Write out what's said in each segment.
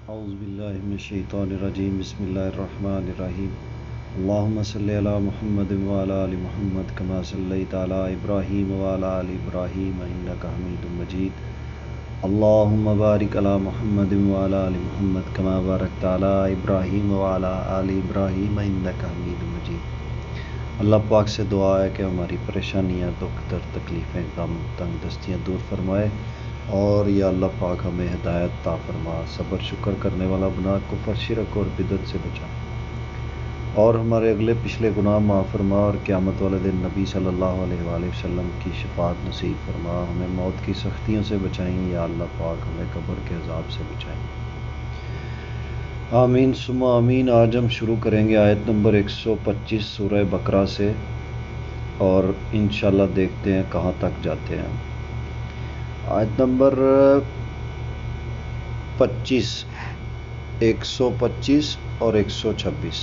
اعوذ باللہ من الشیطان الرجیم بسم اللہ الرحمن الرحیم اللہم صلی علی محمد وعلی آل محمد کما صلیت علی ابراہیم وعلی آل ابراہیم انک حمید مجید اللہم بارک علی محمد وعلی آل محمد کما بارکت علی ابراہیم وعلی آل ابراہیم انک حمید مجید۔ اللہ پاک سے دعا ہے کہ ہماری پریشانیاں، دکھ درد، تکلیفیں، غم، تنگ دستیاں دور فرمائے، اور یا اللہ پاک ہمیں ہدایت عطا فرما، صبر شکر کرنے والا بنا، کفر شرک اور بدعت سے بچا، اور ہمارے اگلے پچھلے گناہ معاف فرما، اور قیامت والے دن نبی صلی اللہ علیہ وآلہ وسلم کی شفاعت نصیب فرما، ہمیں موت کی سختیوں سے بچائیں، یا اللہ پاک ہمیں قبر کے عذاب سے بچائیں، آمین ثم آمین۔ آج ہم شروع کریں گے آیت نمبر 125 سورہ بقرہ سے، اور انشاءاللہ دیکھتے ہیں کہاں تک جاتے ہیں۔ آیت نمبر 125 اور 126،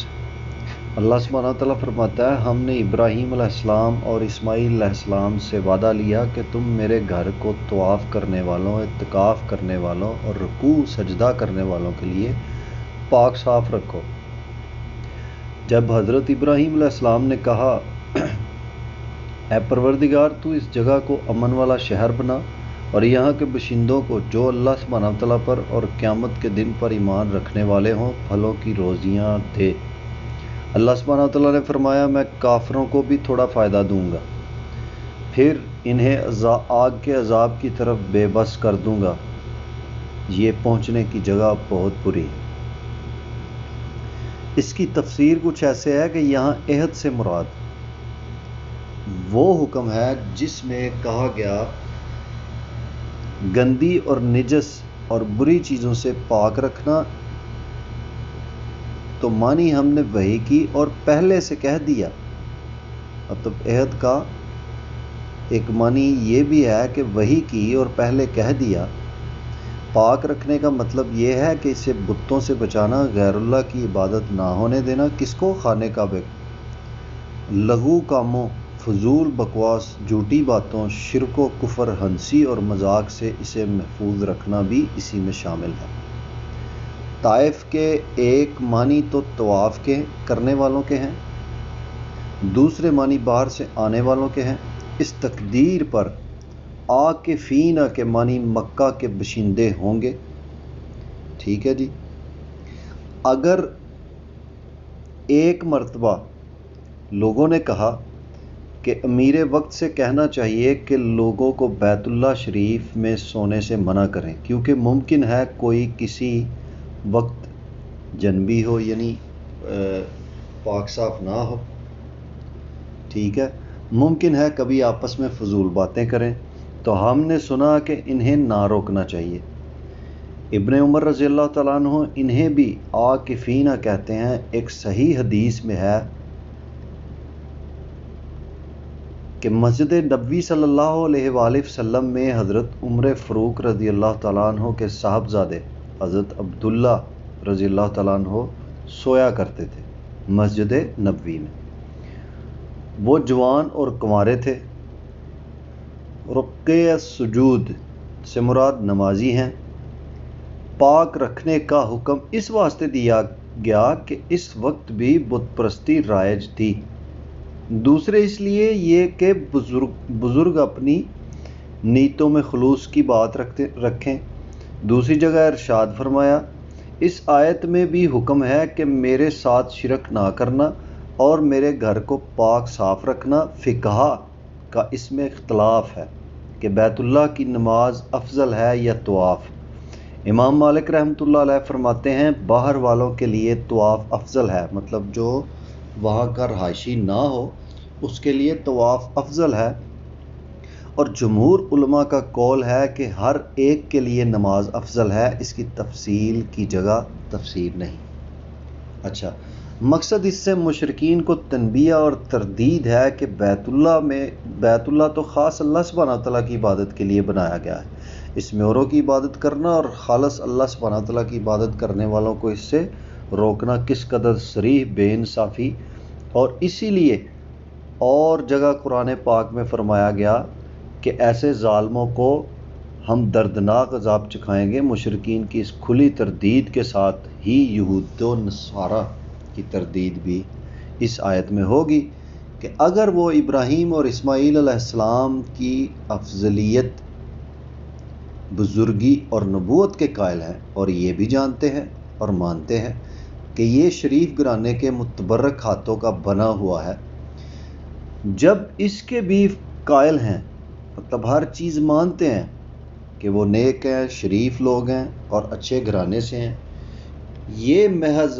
اللہ سبحانہ وتعالیٰ فرماتا ہے، ہم نے ابراہیم علیہ السلام اور اسماعیل علیہ السلام سے وعدہ لیا کہ تم میرے گھر کو طواف کرنے والوں، اعتکاف کرنے والوں اور رکوع سجدہ کرنے والوں کے لیے پاک صاف رکھو۔ جب حضرت ابراہیم علیہ السلام نے کہا، اے پروردگار، تو اس جگہ کو امن والا شہر بنا، اور یہاں کے باشندوں کو جو اللہ سبحانہ وتعالیٰ پر اور قیامت کے دن پر ایمان رکھنے والے ہوں پھلوں کی روزیاں دے۔ اللہ سبحانہ وتعالیٰ نے فرمایا، میں کافروں کو بھی تھوڑا فائدہ دوں گا، پھر انہیں آگ کے عذاب کی طرف بے بس کر دوں گا، یہ پہنچنے کی جگہ بہت بری ہے۔ اس کی تفسیر کچھ ایسے ہے کہ یہاں عہد سے مراد وہ حکم ہے جس میں کہا گیا گندی اور نجس اور بری چیزوں سے پاک رکھنا، تو مانی ہم نے وحی کی اور پہلے سے کہہ دیا۔ مطلب عہد کا ایک معنی یہ بھی ہے کہ وحی کی اور پہلے کہہ دیا۔ پاک رکھنے کا مطلب یہ ہے کہ اسے بتوں سے بچانا، غیر اللہ کی عبادت نہ ہونے دینا۔ کس کو؟ خانے کعبے کو۔ لغو کاموں، فضول بکواس، جھوٹی باتوں، شرک و کفر، ہنسی اور مذاق سے اسے محفوظ رکھنا بھی اسی میں شامل ہے۔ طائف کے ایک معنی تو طواف کے کرنے والوں کے ہیں، دوسرے معنی باہر سے آنے والوں کے ہیں۔ اس تقدیر پر عاکفین کے معنی مکہ کے باشندے ہوں گے۔ ٹھیک ہے جی۔ اگر ایک مرتبہ لوگوں نے کہا کہ امیر وقت سے کہنا چاہیے کہ لوگوں کو بیت اللہ شریف میں سونے سے منع کریں، کیونکہ ممکن ہے کوئی کسی وقت جنبی ہو، یعنی پاک صاف نہ ہو، ٹھیک ہے، ممکن ہے کبھی آپس میں فضول باتیں کریں، تو ہم نے سنا کہ انہیں نہ روکنا چاہیے۔ ابن عمر رضی اللہ تعالیٰ عنہ انہیں بھی عاکفین کہتے ہیں۔ ایک صحیح حدیث میں ہے کہ مسجد نبوی صلی اللہ علیہ وآلہ وسلم میں حضرت عمر فاروق رضی اللہ تعالیٰ عنہ کے صاحبزادے حضرت عبداللہ رضی اللہ تعالیٰ عنہ سویا کرتے تھے مسجد نبوی میں۔ وہ جوان اور کنوارے تھے۔ رکع سجود سے مراد نمازی ہیں۔ پاک رکھنے کا حکم اس واسطے دیا گیا کہ اس وقت بھی بت پرستی رائج تھی، دوسرے اس لیے یہ کہ بزرگ اپنی نیتوں میں خلوص کی بات رکھیں۔ دوسری جگہ ارشاد فرمایا، اس آیت میں بھی حکم ہے کہ میرے ساتھ شرک نہ کرنا اور میرے گھر کو پاک صاف رکھنا۔ فقہا کا اس میں اختلاف ہے کہ بیت اللہ کی نماز افضل ہے یا طواف۔ امام مالک رحمۃ اللہ علیہ فرماتے ہیں باہر والوں کے لیے طواف افضل ہے، مطلب جو وہاں کا رہائشی نہ ہو اس کے لیے طواف افضل ہے، اور جمہور علماء کا قول ہے کہ ہر ایک کے لیے نماز افضل ہے۔ اس کی تفصیل کی جگہ تفسیر نہیں۔ اچھا، مقصد اس سے مشرکین کو تنبیہ اور تردید ہے کہ بیت اللہ تو خاص اللہ سبحانہ تعالیٰ کی عبادت کے لیے بنایا گیا ہے، اس میں اوروں کی عبادت کرنا اور خالص اللہ سبحانہ تعالیٰ کی عبادت کرنے والوں کو اس سے روکنا کس قدر صریح بے انصافی۔ اور اسی لیے اور جگہ قرآن پاک میں فرمایا گیا کہ ایسے ظالموں کو ہم دردناک عذاب چکھائیں گے۔ مشرکین کی اس کھلی تردید کے ساتھ ہی یہود و نصارہ کی تردید بھی اس آیت میں ہوگی کہ اگر وہ ابراہیم اور اسماعیل علیہ السلام کی افضلیت، بزرگی اور نبوت کے قائل ہیں، اور یہ بھی جانتے ہیں اور مانتے ہیں کہ یہ شریف گھرانے کے متبرک ہاتھوں کا بنا ہوا ہے، جب اس کے بھی قائل ہیں، مطلب ہر چیز مانتے ہیں کہ وہ نیک ہیں، شریف لوگ ہیں اور اچھے گھرانے سے ہیں، یہ محض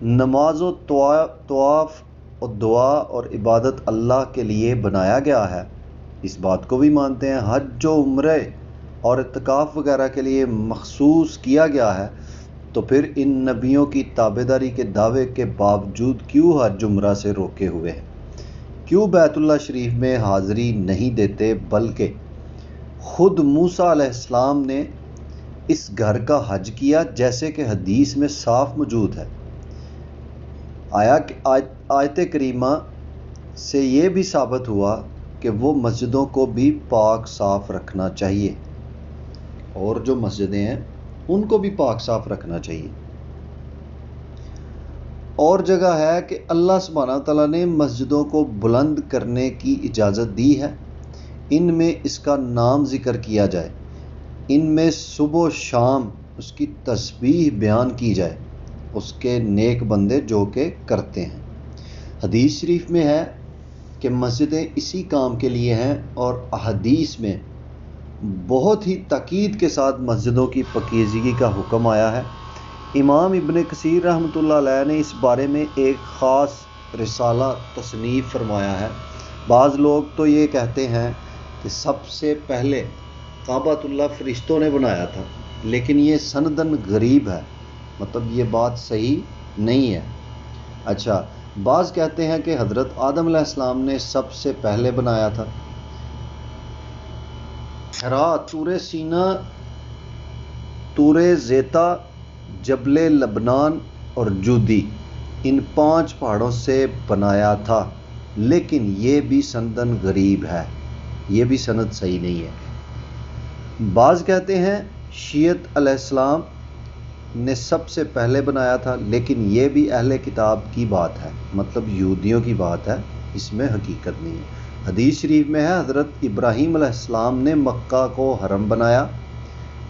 نماز و طواف اور دعا اور عبادت اللہ کے لیے بنایا گیا ہے، اس بات کو بھی مانتے ہیں، حج و عمرے اور اعتکاف وغیرہ کے لیے مخصوص کیا گیا ہے، تو پھر ان نبیوں کی تابعداری کے دعوے کے باوجود کیوں حج عمرہ سے روکے ہوئے ہیں؟ کیوں بیت اللہ شریف میں حاضری نہیں دیتے؟ بلکہ خود موسیٰ علیہ السلام نے اس گھر کا حج کیا، جیسے کہ حدیث میں صاف موجود ہے۔ آیت کریمہ سے یہ بھی ثابت ہوا کہ وہ مسجدوں کو بھی پاک صاف رکھنا چاہیے، اور جو مسجدیں ہیں ان کو بھی پاک صاف رکھنا چاہیے۔ اور جگہ ہے کہ اللہ سبحانہ تعالیٰ نے مسجدوں کو بلند کرنے کی اجازت دی ہے، ان میں اس کا نام ذکر کیا جائے، ان میں صبح و شام اس کی تسبیح بیان کی جائے، اس کے نیک بندے جو کہ کرتے ہیں۔ حدیث شریف میں ہے کہ مسجدیں اسی کام کے لیے ہیں، اور احادیث میں بہت ہی تاکید کے ساتھ مسجدوں کی پاکیزگی کا حکم آیا ہے۔ امام ابن کثیر رحمۃ اللہ علیہ نے اس بارے میں ایک خاص رسالہ تصنیف فرمایا ہے۔ بعض لوگ تو یہ کہتے ہیں کہ سب سے پہلے کعبۃ اللہ فرشتوں نے بنایا تھا، لیکن یہ سندن غریب ہے، مطلب یہ بات صحیح نہیں ہے۔ اچھا، بعض کہتے ہیں کہ حضرت آدم علیہ السلام نے سب سے پہلے بنایا تھا۔ حرا، طور سینا، طور زیتا، جبل لبنان اور جودی، ان 5 پہاڑوں سے بنایا تھا، لیکن یہ بھی سندن غریب ہے، یہ بھی سند صحیح نہیں ہے۔ بعض کہتے ہیں شیعت علیہ السلام نے سب سے پہلے بنایا تھا، لیکن یہ بھی اہل کتاب کی بات ہے، مطلب یہودیوں کی بات ہے، اس میں حقیقت نہیں ہے۔ حدیث شریف میں ہے حضرت ابراہیم علیہ السلام نے مکہ کو حرم بنایا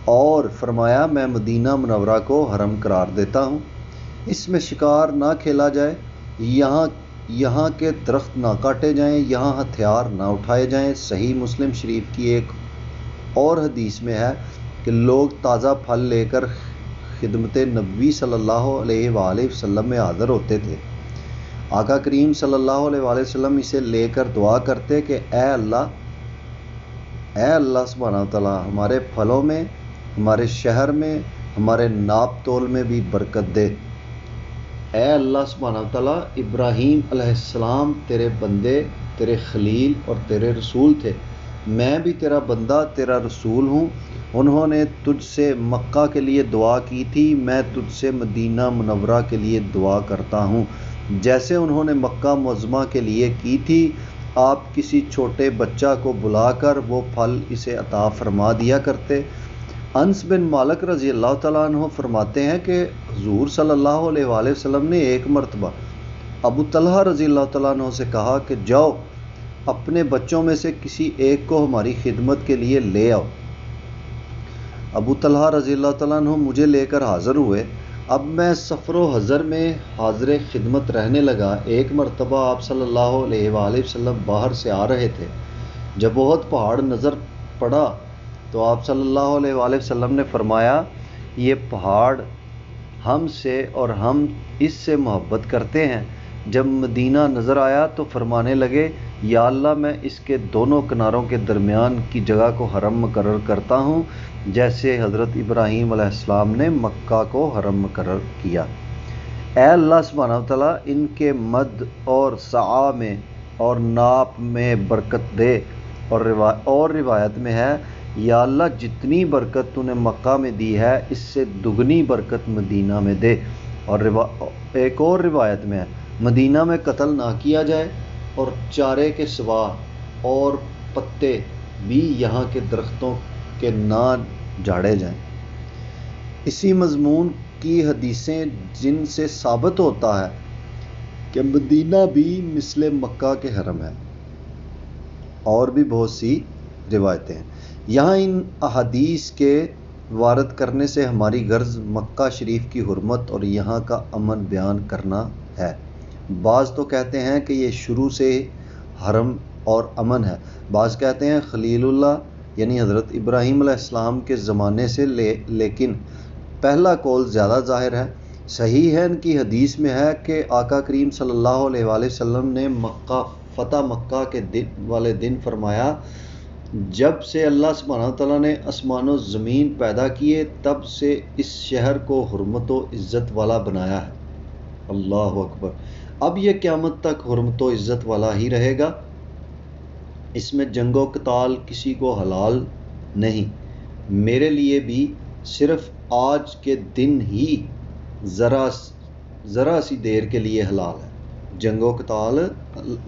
اور فرمایا میں مدینہ منورہ کو حرم قرار دیتا ہوں، اس میں شکار نہ کھیلا جائے، یہاں کے درخت نہ کاٹے جائیں، یہاں ہتھیار نہ اٹھائے جائیں۔ صحیح مسلم شریف کی ایک اور حدیث میں ہے کہ لوگ تازہ پھل لے کر خدمت نبی صلی اللہ علیہ وآلہ وسلم میں حاضر ہوتے تھے، آقا کریم صلی اللہ علیہ وآلہ وسلم اسے لے کر دعا کرتے کہ اے اللہ سبحانہ تعالیٰ ہمارے پھلوں میں، ہمارے شہر میں، ہمارے ناپ تول میں بھی برکت دے۔ اے اللہ سبحانہ تعالیٰ، ابراہیم علیہ السلام تیرے بندے، تیرے خلیل اور تیرے رسول تھے، میں بھی تیرا بندہ، تیرا رسول ہوں، انہوں نے تجھ سے مکہ کے لیے دعا کی تھی، میں تجھ سے مدینہ منورہ کے لیے دعا کرتا ہوں جیسے انہوں نے مکہ معظمہ کے لیے کی تھی۔ آپ کسی چھوٹے بچہ کو بلا کر وہ پھل اسے عطا فرما دیا کرتے۔ انس بن مالک رضی اللہ تعالیٰ عنہ فرماتے ہیں کہ حضور صلی اللہ علیہ وآلہ وسلم نے ایک مرتبہ ابو طلحہ رضی اللہ تعالیٰ عنہ سے کہا کہ جاؤ اپنے بچوں میں سے کسی ایک کو ہماری خدمت کے لیے لے آؤ۔ ابو طلحہ رضی اللہ تعالیٰ عنہ مجھے لے کر حاضر ہوئے۔ اب میں سفر و حضر میں حاضر خدمت رہنے لگا۔ ایک مرتبہ آپ صلی اللہ علیہ وآلہ وسلم باہر سے آ رہے تھے، جب بہت پہاڑ نظر پڑا تو آپ صلی اللہ علیہ وآلہ وسلم نے فرمایا یہ پہاڑ ہم سے اور ہم اس سے محبت کرتے ہیں۔ جب مدینہ نظر آیا تو فرمانے لگے یا اللہ میں اس کے دونوں کناروں کے درمیان کی جگہ کو حرم مقرر کرتا ہوں، جیسے حضرت ابراہیم علیہ السلام نے مکہ کو حرم مقرر کیا۔ اے اللہ سبحانہ تعالیٰ ان کے مد اور سعا میں اور ناپ میں برکت دے، اور روایت میں ہے یا اللہ جتنی برکت تو نے مکہ میں دی ہے اس سے دگنی برکت مدینہ میں دے۔ اور ایک اور روایت میں ہے مدینہ میں قتل نہ کیا جائے، اور چارے کے سوا اور پتے بھی یہاں کے درختوں کہ نہ جھاڑے جائیں۔ اسی مضمون کی حدیثیں جن سے ثابت ہوتا ہے کہ مدینہ بھی مثل مکہ کے حرم ہے، اور بھی بہت سی روایتیں ہیں۔ یہاں ان احادیث کے وارد کرنے سے ہماری غرض مکہ شریف کی حرمت اور یہاں کا امن بیان کرنا ہے۔ بعض تو کہتے ہیں کہ یہ شروع سے حرم اور امن ہے، بعض کہتے ہیں خلیل اللہ یعنی حضرت ابراہیم علیہ السلام کے زمانے سے، لیکن پہلا قول زیادہ ظاہر ہے۔ صحیح ہے، ان کی حدیث میں ہے کہ آقا کریم صلی اللہ علیہ وآلہ وسلم نے فتح مکہ کے والے دن فرمایا، جب سے اللہ سبحانہ تعالیٰ نے آسمان و زمین پیدا کیے تب سے اس شہر کو حرمت و عزت والا بنایا ہے۔ اللہ اکبر! اب یہ قیامت تک حرمت و عزت والا ہی رہے گا، اس میں جنگ و قتال کسی کو حلال نہیں۔ میرے لیے بھی صرف آج کے دن ہی ذرا سی دیر کے لیے حلال ہے۔ جنگ و قتال،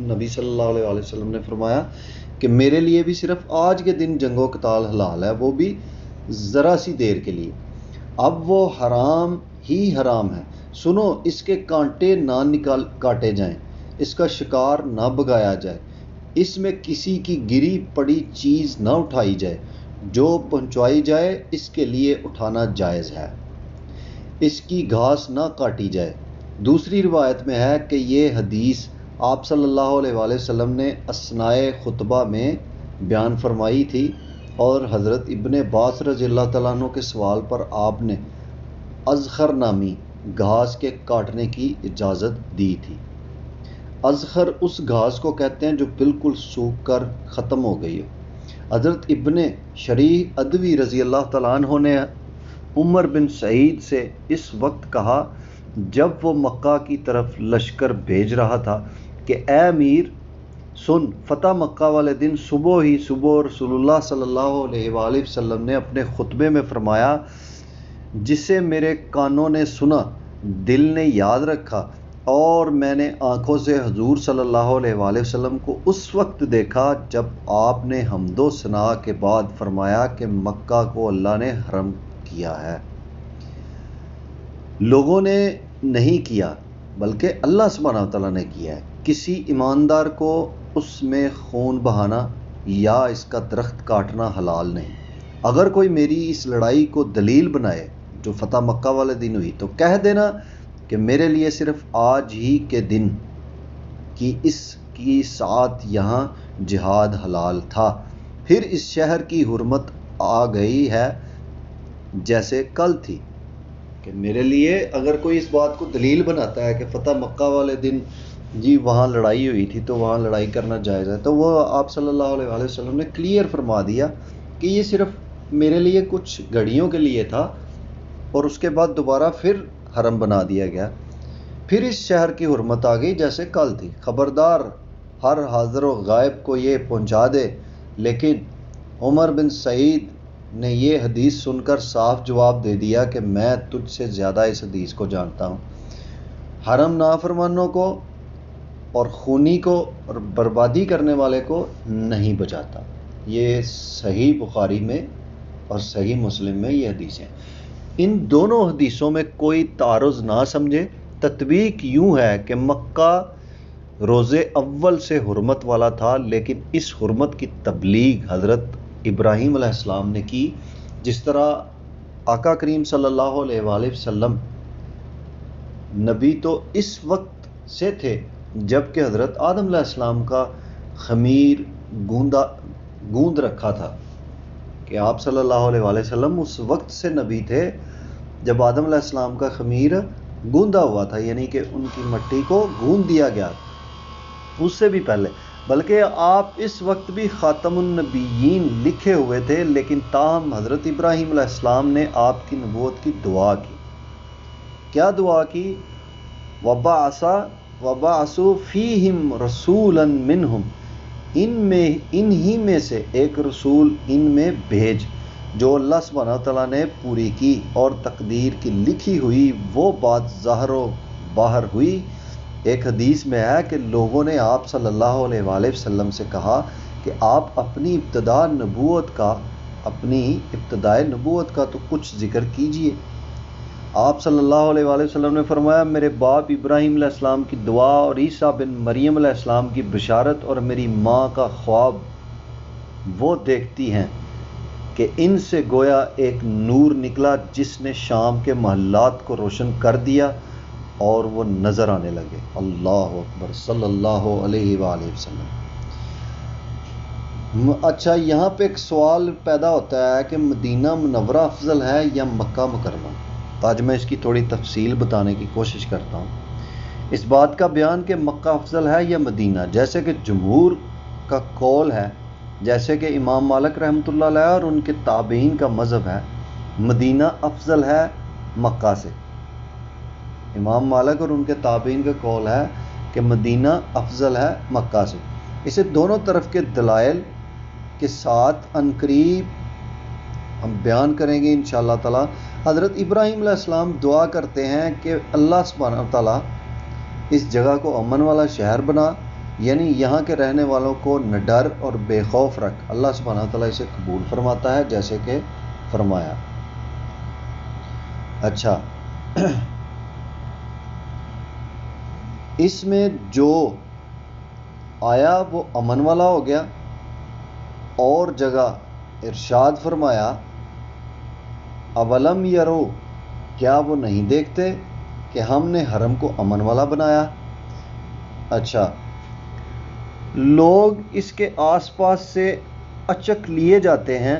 نبی صلی اللہ علیہ وآلہ وسلم نے فرمایا کہ میرے لیے بھی صرف آج کے دن جنگ و قتال حلال ہے، وہ بھی ذرا سی دیر کے لیے۔ اب وہ حرام ہی حرام ہے، سنو، اس کے کانٹے نہ کاٹے جائیں، اس کا شکار نہ بگایا جائے، اس میں کسی کی گری پڑی چیز نہ اٹھائی جائے، جو پہنچائی جائے اس کے لیے اٹھانا جائز ہے، اس کی گھاس نہ کاٹی جائے۔ دوسری روایت میں ہے کہ یہ حدیث آپ صلی اللہ علیہ وآلہ وسلم نے اثنائے خطبہ میں بیان فرمائی تھی، اور حضرت ابن عباس رضی اللہ تعالیٰ عنہ کے سوال پر آپ نے اذخر نامی گھاس کے کاٹنے کی اجازت دی تھی۔ اذخر اس گھاس کو کہتے ہیں جو بالکل سوکھ کر ختم ہو گئی ہو۔ حضرت ابن شریح ادوی رضی اللہ تعالیٰ عنہ نے عمر بن سعید سے اس وقت کہا جب وہ مکہ کی طرف لشکر بھیج رہا تھا کہ اے امیر سن، فتح مکہ والے دن صبح ہی صبح رسول اللہ صلی اللہ علیہ وآلہ وسلم نے اپنے خطبے میں فرمایا، جسے میرے کانوں نے سنا، دل نے یاد رکھا، اور میں نے آنکھوں سے حضور صلی اللہ علیہ وآلہ وسلم کو اس وقت دیکھا جب آپ نے حمد و ثنا کے بعد فرمایا کہ مکہ کو اللہ نے حرم کیا ہے۔ لوگوں نے نہیں کیا بلکہ اللہ سبحانہ تعالیٰ نے کیا ہے۔ کسی ایماندار کو اس میں خون بہانا یا اس کا درخت کاٹنا حلال نہیں۔ اگر کوئی میری اس لڑائی کو دلیل بنائے جو فتح مکہ والے دن ہوئی تو کہہ دینا کہ میرے لیے صرف آج ہی کے دن کی اس کی ساعت یہاں جہاد حلال تھا، پھر اس شہر کی حرمت آ گئی ہے جیسے کل تھی۔ کہ میرے لیے اگر کوئی اس بات کو دلیل بناتا ہے کہ فتح مکہ والے دن جی وہاں لڑائی ہوئی تھی تو وہاں لڑائی کرنا جائز ہے، تو وہ آپ صلی اللہ علیہ وآلہ وسلم نے کلیئر فرما دیا کہ یہ صرف میرے لیے کچھ گھڑیوں کے لیے تھا، اور اس کے بعد دوبارہ پھر حرم بنا دیا گیا، پھر اس شہر کی حرمت آ گئی جیسے کل تھی۔ خبردار ہر حاضر و غائب کو یہ پہنچا دے۔ لیکن عمر بن سعید نے یہ حدیث سن کر صاف جواب دے دیا کہ میں تجھ سے زیادہ اس حدیث کو جانتا ہوں۔ حرم نافرمانوں کو اور خونی کو اور بربادی کرنے والے کو نہیں بچاتا۔ یہ صحیح بخاری میں اور صحیح مسلم میں یہ حدیث ہیں۔ ان دونوں حدیثوں میں کوئی تعارض نہ سمجھے۔ تطبیق یوں ہے کہ مکہ روز اول سے حرمت والا تھا، لیکن اس حرمت کی تبلیغ حضرت ابراہیم علیہ السلام نے کی، جس طرح آقا کریم صلی اللہ علیہ وآلہ وسلم نبی تو اس وقت سے تھے جب کہ حضرت آدم علیہ السلام کا خمیر گوند رکھا تھا، کہ آپ صلی اللہ علیہ وآلہ وسلم اس وقت سے نبی تھے جب آدم علیہ السلام کا خمیر گوندا ہوا تھا، یعنی کہ ان کی مٹی کو گوند دیا گیا، اس سے بھی پہلے، بلکہ آپ اس وقت بھی خاتم النبیین لکھے ہوئے تھے، لیکن تاہم حضرت ابراہیم علیہ السلام نے آپ کی نبوت کی دعا کی۔ کیا دعا کی؟ وَبَعَثُوا فِيهِمْ رَسُولًا مِّنْهُمْ، انہی میں سے ایک رسول ان میں بھیج، جو اللہ سبحانہ تعالیٰ نے پوری کی اور تقدیر کی لکھی ہوئی وہ بات ظاہر و باہر ہوئی۔ ایک حدیث میں ہے کہ لوگوں نے آپ صلی اللہ علیہ وآلہ وسلم سے کہا کہ آپ اپنی ابتدا نبوت کا اپنی ابتدائے نبوت کا تو کچھ ذکر کیجئے۔ آپ صلی اللہ علیہ وآلہ وسلم نے فرمایا میرے باپ ابراہیم علیہ السلام کی دعا اور عیسیٰ بن مریم علیہ السلام کی بشارت اور میری ماں کا خواب وہ دیکھتی ہیں کہ ان سے گویا ایک نور نکلا جس نے شام کے محلات کو روشن کر دیا اور وہ نظر آنے لگے۔ اللہ اکبر صلی اللہ علیہ وآلہ وسلم۔ اچھا، یہاں پہ ایک سوال پیدا ہوتا ہے کہ مدینہ منورہ افضل ہے یا مکہ مکرمہ؟ تو آج میں اس کی تھوڑی تفصیل بتانے کی کوشش کرتا ہوں۔ اس بات کا بیان کہ مکہ افضل ہے یا مدینہ، جیسے کہ جمہور کا قول ہے، جیسے کہ امام مالک رحمۃ اللہ علیہ اور ان کے تابعین کا مذہب ہے، مدینہ افضل ہے مکہ سے۔ امام مالک اور ان کے تابعین کا قول ہے کہ مدینہ افضل ہے مکہ سے۔ اسے دونوں طرف کے دلائل کے ساتھ عنقریب ہم بیان کریں گے انشاءاللہ تعالی۔ حضرت ابراہیم علیہ السلام دعا کرتے ہیں کہ اللہ سبحانہ تعالیٰ اس جگہ کو امن والا شہر بنا، یعنی یہاں کے رہنے والوں کو نہ ڈر اور بے خوف رکھ۔ اللہ سبحانہ تعالیٰ اسے قبول فرماتا ہے جیسے کہ فرمایا۔ اچھا، اس میں جو آیا وہ امن والا ہو گیا، اور جگہ ارشاد فرمایا اولم یرو، کیا وہ نہیں دیکھتے کہ ہم نے حرم کو امن والا بنایا؟ اچھا، لوگ اس کے آس پاس سے اچک لیے جاتے ہیں،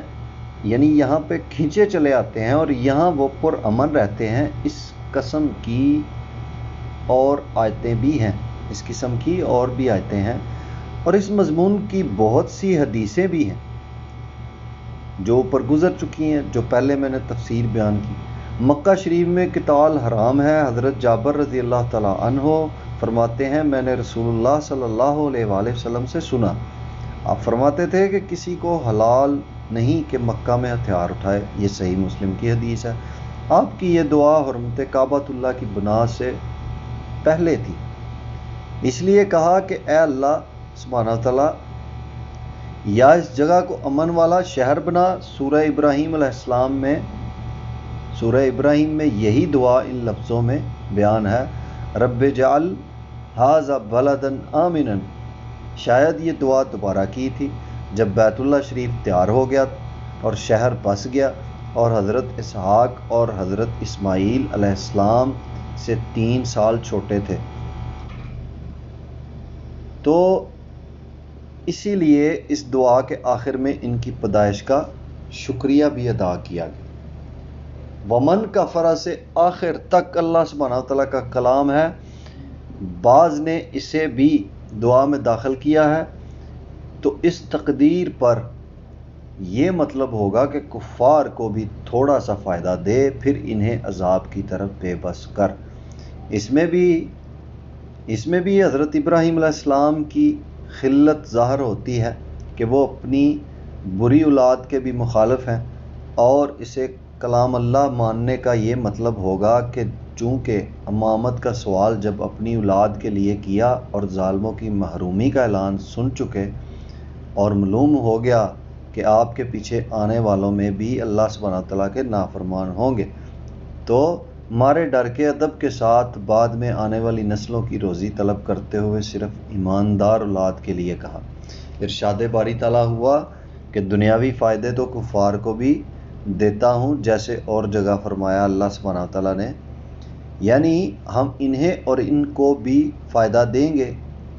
یعنی یہاں پہ کھینچے چلے آتے ہیں اور یہاں وہ پر امن رہتے ہیں۔ اس قسم کی اور آیتیں بھی ہیں، اس قسم کی اور بھی آیتیں ہیں، اور اس مضمون کی بہت سی حدیثیں بھی ہیں جو اوپر گزر چکی ہیں، جو پہلے میں نے تفسیر بیان کی۔ مکہ شریف میں قتال حرام ہے۔ حضرت جابر رضی اللہ تعالیٰ عنہ فرماتے ہیں میں نے رسول اللہ صلی اللہ علیہ وآلہ وسلم سے سنا، آپ فرماتے تھے کہ کسی کو حلال نہیں کہ مکہ میں ہتھیار اٹھائے۔ یہ صحیح مسلم کی حدیث ہے۔ آپ کی یہ دعا حرمت کعبۃ اللہ کی بنا سے پہلے تھی، اس لیے کہا کہ اے اللہ سبحانہ تعالیٰ یا اس جگہ کو امن والا شہر بنا۔ سورہ ابراہیم علیہ السلام میں، سورہ ابراہیم میں یہی دعا ان لفظوں میں بیان ہے، رب اجعل ھذا بلدا آمنا۔ شاید یہ دعا دوبارہ کی تھی جب بیت اللہ شریف تیار ہو گیا اور شہر بس گیا اور حضرت اسحاق اور حضرت اسماعیل علیہ السلام سے 3 سال چھوٹے تھے، تو اسی لیے اس دعا کے آخر میں ان کی پیدائش کا شکریہ بھی ادا کیا گیا۔ ومن کفر سے آخر تک اللہ سبحانہ تعالیٰ کا کلام ہے۔ بعض نے اسے بھی دعا میں داخل کیا ہے، تو اس تقدیر پر یہ مطلب ہوگا کہ کفار کو بھی تھوڑا سا فائدہ دے، پھر انہیں عذاب کی طرف بے بس کر۔ اس میں بھی حضرت ابراہیم علیہ السلام کی خلت ظاہر ہوتی ہے کہ وہ اپنی بری اولاد کے بھی مخالف ہیں، اور اسے کلام اللہ ماننے کا یہ مطلب ہوگا کہ چونکہ امامت کا سوال جب اپنی اولاد کے لیے کیا اور ظالموں کی محرومی کا اعلان سن چکے اور معلوم ہو گیا کہ آپ کے پیچھے آنے والوں میں بھی اللہ سبحانہ تعالیٰ کے نافرمان ہوں گے، تو مارے ڈر کے ادب کے ساتھ بعد میں آنے والی نسلوں کی روزی طلب کرتے ہوئے صرف ایماندار اولاد کے لیے کہا۔ ارشاد باری تعالیٰ ہوا کہ دنیاوی فائدے تو کفار کو بھی دیتا ہوں، جیسے اور جگہ فرمایا اللہ سبحانہ تعالیٰ نے، یعنی ہم انہیں اور ان کو بھی فائدہ دیں گے۔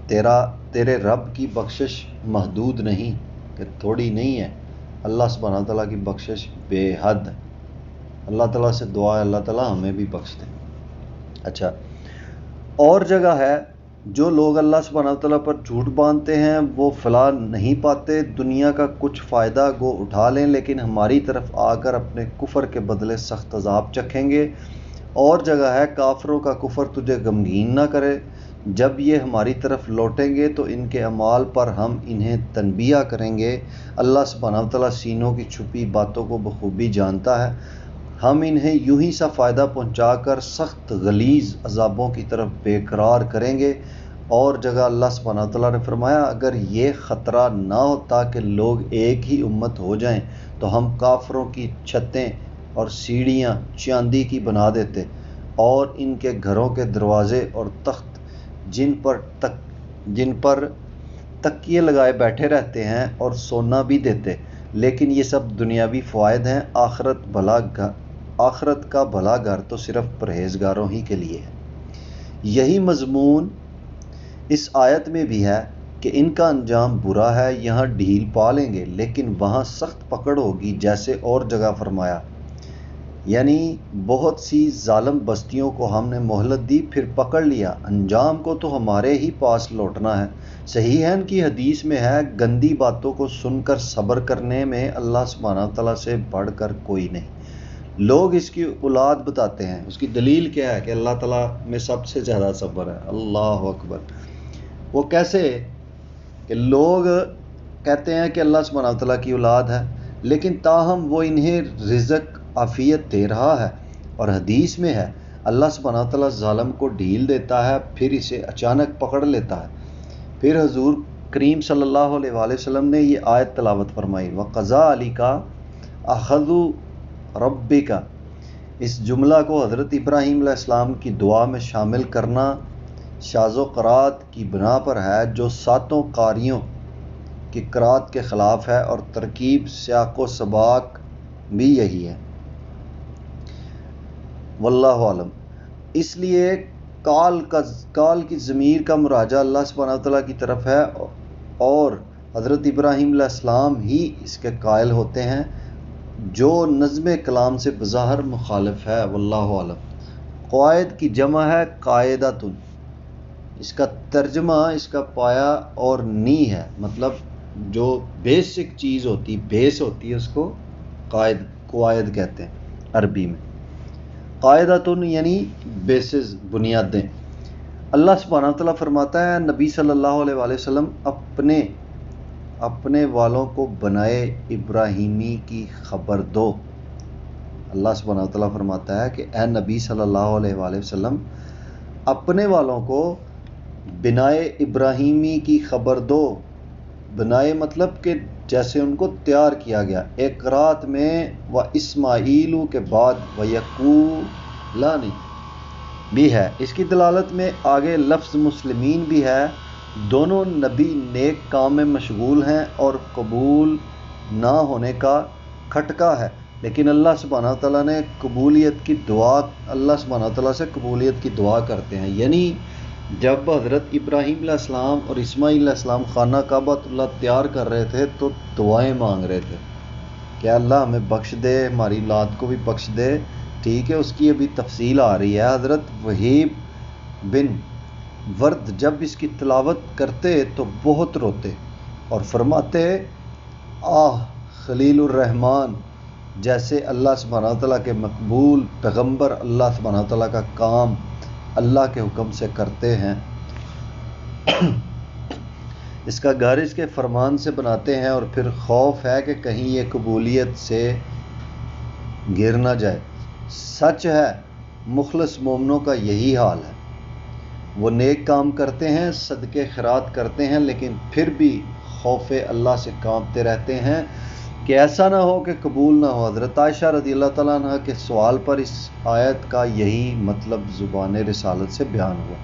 تیرے رب کی بخشش محدود نہیں کہ تھوڑی نہیں ہے، اللہ سبحانہ تعالیٰ کی بخشش بے حد ہے۔ اللہ تعالیٰ سے دعا ہے اللہ تعالیٰ ہمیں بھی بخش دے۔ اچھا، اور جگہ ہے جو لوگ اللہ سبحانہ تعالیٰ پر جھوٹ باندھتے ہیں وہ فلاح نہیں پاتے، دنیا کا کچھ فائدہ گو اٹھا لیں لیکن ہماری طرف آ کر اپنے کفر کے بدلے سخت عذاب چکھیں گے۔ اور جگہ ہے کافروں کا کفر تجھے غمگین نہ کرے، جب یہ ہماری طرف لوٹیں گے تو ان کے اعمال پر ہم انہیں تنبیہ کریں گے۔ اللہ سبحانہ تعالیٰ سینوں کی چھپی باتوں کو بخوبی جانتا ہے۔ ہم انہیں یوں ہی سا فائدہ پہنچا کر سخت غلیظ عذابوں کی طرف بے قرار کریں گے، اور جگہ اللہ سبحانہ وتعالیٰ نے فرمایا اگر یہ خطرہ نہ ہوتا کہ لوگ ایک ہی امت ہو جائیں تو ہم کافروں کی چھتیں اور سیڑھیاں چاندی کی بنا دیتے اور ان کے گھروں کے دروازے اور تخت جن پر تکیے لگائے بیٹھے رہتے ہیں اور سونا بھی دیتے، لیکن یہ سب دنیاوی فوائد ہیں، آخرت کا بھلا گھر تو صرف پرہیزگاروں ہی کے لیے ہے۔ یہی مضمون اس آیت میں بھی ہے کہ ان کا انجام برا ہے، یہاں ڈھیل پا لیں گے لیکن وہاں سخت پکڑ ہوگی، جیسے اور جگہ فرمایا، یعنی بہت سی ظالم بستیوں کو ہم نے مہلت دی پھر پکڑ لیا، انجام کو تو ہمارے ہی پاس لوٹنا ہے۔ صحیحین کی حدیث میں ہے گندی باتوں کو سن کر صبر کرنے میں اللہ سبحانہ وتعالیٰ سے بڑھ کر کوئی نہیں۔ لوگ اس کی اولاد بتاتے ہیں، اس کی دلیل کیا ہے کہ اللہ تعالیٰ میں سب سے زیادہ صبر ہے۔ اللہ اکبر۔ وہ کیسے کہ لوگ کہتے ہیں کہ اللہ سبحانہ وتعالیٰ کی اولاد ہے لیکن تاہم وہ انہیں رزق عافیت دے رہا ہے، اور حدیث میں ہے اللہ سبحانہ وتعالیٰ ظالم کو ڈھیل دیتا ہے پھر اسے اچانک پکڑ لیتا ہے۔ پھر حضور کریم صلی اللہ علیہ وآلہ وسلم نے یہ آیت تلاوت فرمائی، وَقَضَىٰ عَلَيْكَ أَخْذُ رَبِّكَ۔ اس جملہ کو حضرت ابراہیم علیہ السلام کی دعا میں شامل کرنا شاذ و قرات کی بنا پر ہے، جو ساتوں قاریوں کی قرات کے خلاف ہے، اور ترکیب سیاق و سباق بھی یہی ہے۔ واللہ عالم۔ اس لیے کال کی ضمیر کا مراجعہ اللہ سبحانہ وتعالیٰ کی طرف ہے، اور حضرت ابراہیم علیہ السلام ہی اس کے قائل ہوتے ہیں، جو نظم کلام سے بظاہر مخالف ہے۔ واللہ عالم۔ قواعد کی جمع ہے قاعدۃ، اس کا ترجمہ اس کا پایا اور نی ہے، مطلب جو بیسک چیز ہوتی، بیس ہوتی ہے، اس کو قواعد کہتے ہیں عربی میں۔ قاعدۃ یعنی بیسز، بنیادیں۔ اللہ سبحانہ وتعالیٰ فرماتا ہے نبی صلی اللہ علیہ وآلہ وسلم اپنے والوں کو بنائے ابراہیمی کی خبر دو۔ اللہ سبحانہ وتعالیٰ فرماتا ہے کہ اے نبی صلی اللہ علیہ وآلہ وسلم اپنے والوں کو بنائے ابراہیمی کی خبر دو۔ بنائے مطلب کہ جیسے ان کو تیار کیا گیا۔ ایک قرات میں و اسماعیل کے بعد و یقولان بھی ہے، اس کی دلالت میں آگے لفظ مسلمین بھی ہے۔ دونوں نبی نیک کام میں مشغول ہیں اور قبول نہ ہونے کا کھٹکا ہے، لیکن اللہ سبحانہ تعالیٰ نے قبولیت کی دعا، اللہ سبحانہ تعالیٰ سے قبولیت کی دعا کرتے ہیں۔ یعنی جب حضرت ابراہیم علیہ السلام اور اسماعیل علیہ السلام خانہ کعبہ اللہ تیار کر رہے تھے تو دعائیں مانگ رہے تھے کہ اللہ ہمیں بخش دے، ہماری اولاد کو بھی بخش دے۔ ٹھیک ہے، اس کی ابھی تفصیل آ رہی ہے۔ حضرت وہیب بن ورد جب اس کی تلاوت کرتے تو بہت روتے اور فرماتے آہ خلیل الرحمن، جیسے اللہ سبحانہ تعالیٰ کے مقبول پیغمبر اللہ سبحانہ تعالیٰ کا کام اللہ کے حکم سے کرتے ہیں، اس کا گھر اس کے فرمان سے بناتے ہیں، اور پھر خوف ہے کہ کہیں یہ قبولیت سے گر نہ جائے۔ سچ ہے مخلص مومنوں کا یہی حال ہے، وہ نیک کام کرتے ہیں، صدقے خیرات کرتے ہیں، لیکن پھر بھی خوف اللہ سے کانپتے رہتے ہیں کہ ایسا نہ ہو کہ قبول نہ ہو۔ حضرت عائشہ رضی اللہ تعالیٰ عنہ کے سوال پر اس آیت کا یہی مطلب زبان رسالت سے بیان ہوا۔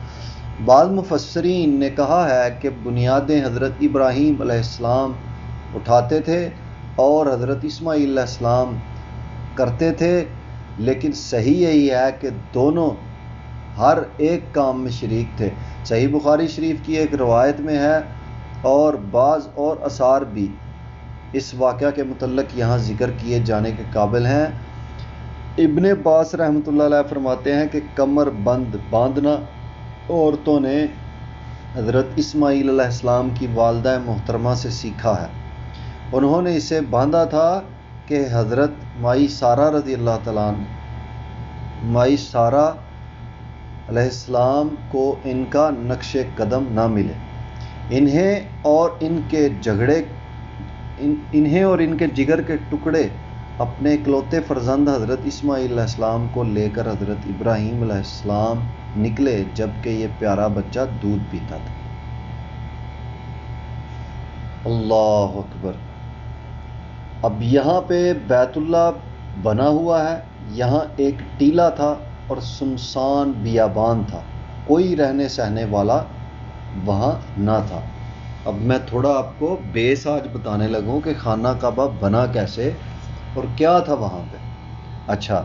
بعض مفسرین نے کہا ہے کہ بنیادیں حضرت ابراہیم علیہ السلام اٹھاتے تھے اور حضرت اسماعیل علیہ السلام کرتے تھے، لیکن صحیح یہی ہے کہ دونوں ہر ایک کام میں شریک تھے۔ صحیح بخاری شریف کی ایک روایت میں ہے، اور بعض اور آثار بھی اس واقعہ کے متعلق یہاں ذکر کیے جانے کے قابل ہیں۔ ابن عباس رحمۃ اللہ علیہ فرماتے ہیں کہ کمر بند باندھنا عورتوں نے حضرت اسماعیل علیہ السلام کی والدہ محترمہ سے سیکھا ہے۔ انہوں نے اسے باندھا تھا کہ حضرت مائی سارہ رضی اللہ تعالیٰ مائی سارہ علیہ السلام کو ان کا نقش قدم نہ ملے، انہیں اور ان کے جگر کے ٹکڑے اپنے اکلوتے فرزند حضرت اسماعیل علیہ السلام کو لے کر حضرت ابراہیم علیہ السلام نکلے جبکہ یہ پیارا بچہ دودھ پیتا تھا۔ اللہ اکبر۔ اب یہاں پہ بیت اللہ بنا ہوا ہے، یہاں ایک ٹیلہ تھا اور سنسان بیابان تھا، کوئی رہنے سہنے والا وہاں نہ تھا۔ اب میں تھوڑا آپ کو بیس آج بتانے لگوں کہ خانہ کعبہ بنا کیسے اور کیا تھا وہاں پہ۔ اچھا،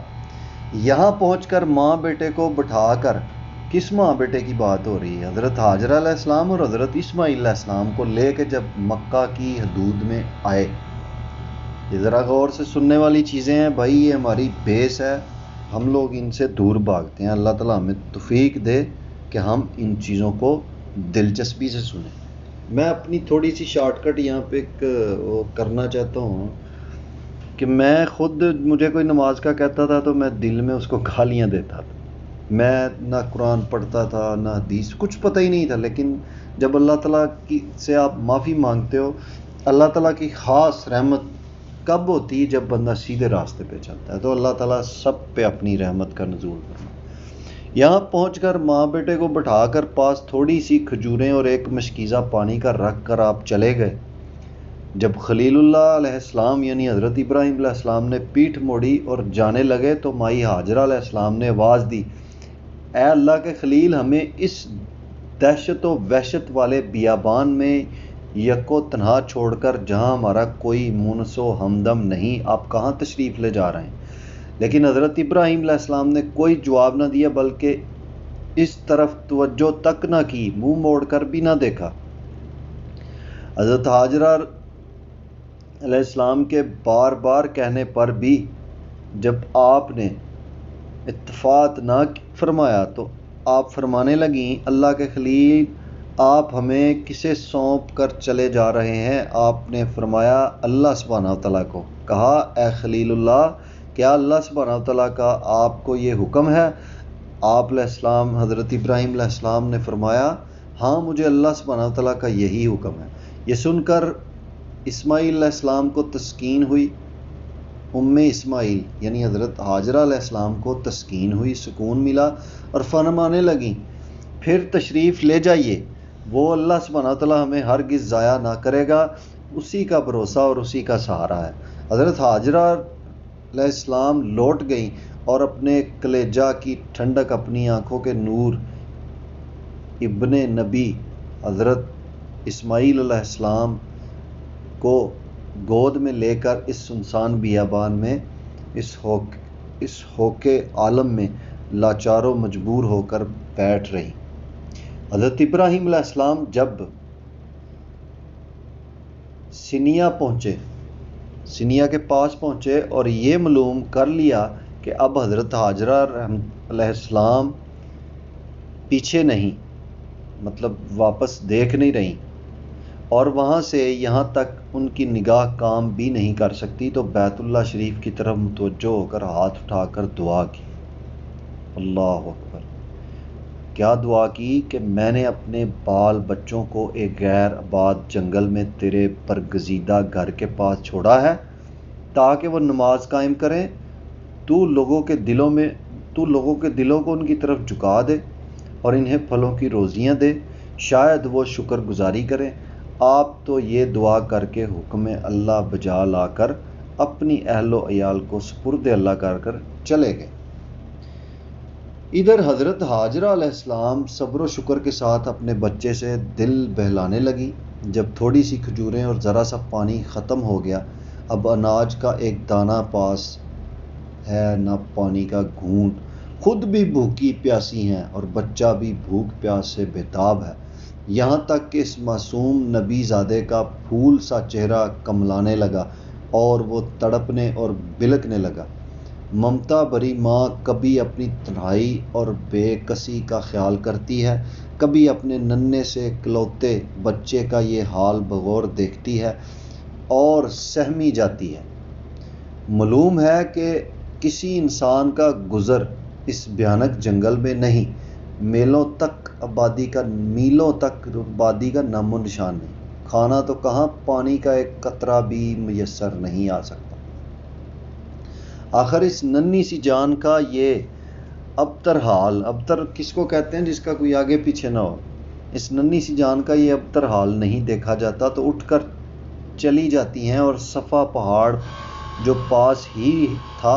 یہاں پہنچ کر ماں بیٹے کو بٹھا کر، کس ماں بیٹے کی بات ہو رہی ہے؟ حضرت حاجرہ علیہ السلام اور حضرت اسماعیل علیہ السلام کو لے کے جب مکہ کی حدود میں آئے۔ یہ ذرا غور سے سننے والی چیزیں ہیں بھائی، یہ ہماری بیس ہے، ہم لوگ ان سے دور بھاگتے ہیں۔ اللہ تعالیٰ ہمیں توفیق دے کہ ہم ان چیزوں کو دلچسپی سے سنیں۔ میں اپنی تھوڑی سی شارٹ کٹ یہاں پہ وہ کرنا چاہتا ہوں کہ میں خود، مجھے کوئی نماز کا کہتا تھا تو میں دل میں اس کو گالیاں دیتا تھا، میں نہ قرآن پڑھتا تھا نہ حدیث، کچھ پتہ ہی نہیں تھا۔ لیکن جب اللہ تعالیٰ کی سے آپ معافی مانگتے ہو، اللہ تعالیٰ کی خاص رحمت کب ہوتی ہے؟ جب بندہ سیدھے راستے پہ چلتا ہے، تو اللہ تعالیٰ سب پہ اپنی رحمت کا نزول کرنا۔ یہاں پہنچ کر ماں بیٹے کو بٹھا کر پاس تھوڑی سی کھجوریں اور ایک مشکیزہ پانی کا رکھ کر آپ چلے گئے۔ جب خلیل اللہ علیہ السلام یعنی حضرت ابراہیم علیہ السلام نے پیٹھ موڑی اور جانے لگے تو مائی ہاجرہ علیہ السلام نے آواز دی، اے اللہ کے خلیل، ہمیں اس دہشت و وحشت والے بیابان میں یکو تنہا چھوڑ کر، جہاں ہمارا کوئی مونس و ہمدم نہیں، آپ کہاں تشریف لے جا رہے ہیں؟ لیکن حضرت ابراہیم علیہ السلام نے کوئی جواب نہ دیا، بلکہ اس طرف توجہ تک نہ کی، منہ موڑ کر بھی نہ دیکھا۔ حضرت حاجرہ علیہ السلام کے بار بار کہنے پر بھی جب آپ نے اتفاق نہ فرمایا تو آپ فرمانے لگیں، اللہ کے خلیل، آپ ہمیں کسے سونپ کر چلے جا رہے ہیں؟ آپ نے فرمایا، اللہ سبحانہ تعالیٰ کو۔ کہا، اے خلیل اللہ، کیا اللہ سبحانہ تعالیٰ کا آپ کو یہ حکم ہے؟ آپ علیہ السلام، حضرت ابراہیم علیہ السلام نے فرمایا، ہاں مجھے اللہ سبحانہ تعالیٰ کا یہی حکم ہے۔ یہ سن کر اسماعیل علیہ السلام کو تسکین ہوئی، اسماعیل یعنی حضرت حاجرہ علیہ السلام کو تسکین ہوئی، سکون ملا اور فرمانے لگیں، پھر تشریف لے جائیے، وہ اللہ سبحانہ تعالیٰ ہمیں ہرگز ضائع نہ کرے گا، اسی کا بھروسہ اور اسی کا سہارا ہے۔ حضرت حاجرہ علیہ السلام لوٹ گئیں اور اپنے کلیجہ کی ٹھنڈک، اپنی آنکھوں کے نور، ابن نبی حضرت اسماعیل علیہ السلام کو گود میں لے کر اس سنسان بیابان میں، اس ہوکے عالم میں لاچار و مجبور ہو کر بیٹھ رہی۔ حضرت ابراہیم علیہ السلام جب سینیا کے پاس پہنچے اور یہ معلوم کر لیا کہ اب حضرت حاجرہ علیہ السلام پیچھے نہیں، مطلب واپس دیکھ نہیں رہی، اور وہاں سے یہاں تک ان کی نگاہ کام بھی نہیں کر سکتی، تو بیت اللہ شریف کی طرف متوجہ ہو کر ہاتھ اٹھا کر دعا کی۔ اللہ اکبر! کیا دعا کی کہ میں نے اپنے بال بچوں کو ایک غیر آباد جنگل میں تیرے برگزیدہ گھر کے پاس چھوڑا ہے تاکہ وہ نماز قائم کریں، تو لوگوں کے دلوں کو ان کی طرف جھکا دے اور انہیں پھلوں کی روزیاں دے، شاید وہ شکر گزاری کریں۔ آپ تو یہ دعا کر کے حکم اللہ بجا لا کر اپنی اہل و عیال کو سپرد اللہ کر چلے گئے۔ ادھر حضرت حاجرہ علیہ السلام صبر و شکر کے ساتھ اپنے بچے سے دل بہلانے لگی۔ جب تھوڑی سی کھجوریں اور ذرا سا پانی ختم ہو گیا، اب اناج کا ایک دانہ پاس ہے نہ پانی کا گھونٹ، خود بھی بھوکی پیاسی ہیں اور بچہ بھی بھوک پیاس سے بےتاب ہے، یہاں تک کہ اس معصوم نبی زادے کا پھول سا چہرہ کملانے لگا اور وہ تڑپنے اور بلکنے لگا۔ ممتا بھری ماں کبھی اپنی تنہائی اور بے کسی کا خیال کرتی ہے، کبھی اپنے ننھے سے اکلوتے بچے کا یہ حال بغور دیکھتی ہے اور سہمی جاتی ہے۔ معلوم ہے کہ کسی انسان کا گزر اس بھیانک جنگل میں نہیں، میلوں تک آبادی کا نام و نشان نہیں، کھانا تو کہاں، پانی کا ایک قطرہ بھی میسر نہیں آ سکتا۔ آخر اس ننھی سی جان کا یہ ابتر حال، ابتر کس کو کہتے ہیں؟ جس کا کوئی آگے پیچھے نہ ہو. اس ننھی سی جان کا یہ ابتر حال نہیں دیکھا جاتا تو اٹھ کر چلی جاتی ہیں اور صفا پہاڑ جو پاس ہی تھا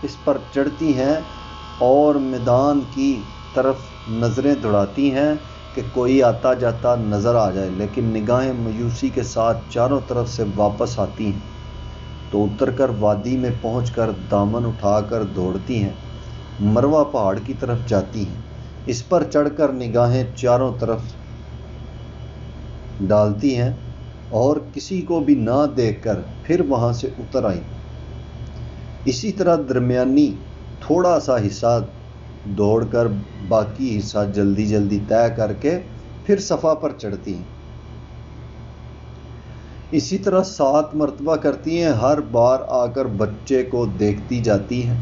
اس پر چڑھتی ہیں اور میدان کی طرف نظریں دوڑاتی ہیں کہ کوئی آتا جاتا نظر آ جائے، لیکن نگاہیں مایوسی کے ساتھ چاروں طرف سے واپس آتی ہیں تو اتر کر وادی میں پہنچ کر دامن اٹھا کر دوڑتی ہیں، مروہ پہاڑ کی طرف جاتی ہیں، اس پر چڑھ کر نگاہیں چاروں طرف ڈالتی ہیں اور کسی کو بھی نہ دیکھ کر پھر وہاں سے اتر آئیں. اسی طرح درمیانی تھوڑا سا حصہ دوڑ کر باقی حصہ جلدی جلدی طے کر کے پھر صفا پر چڑھتی ہیں. اسی طرح 7 مرتبہ کرتی ہیں. ہر بار آ کر بچے کو دیکھتی جاتی ہیں.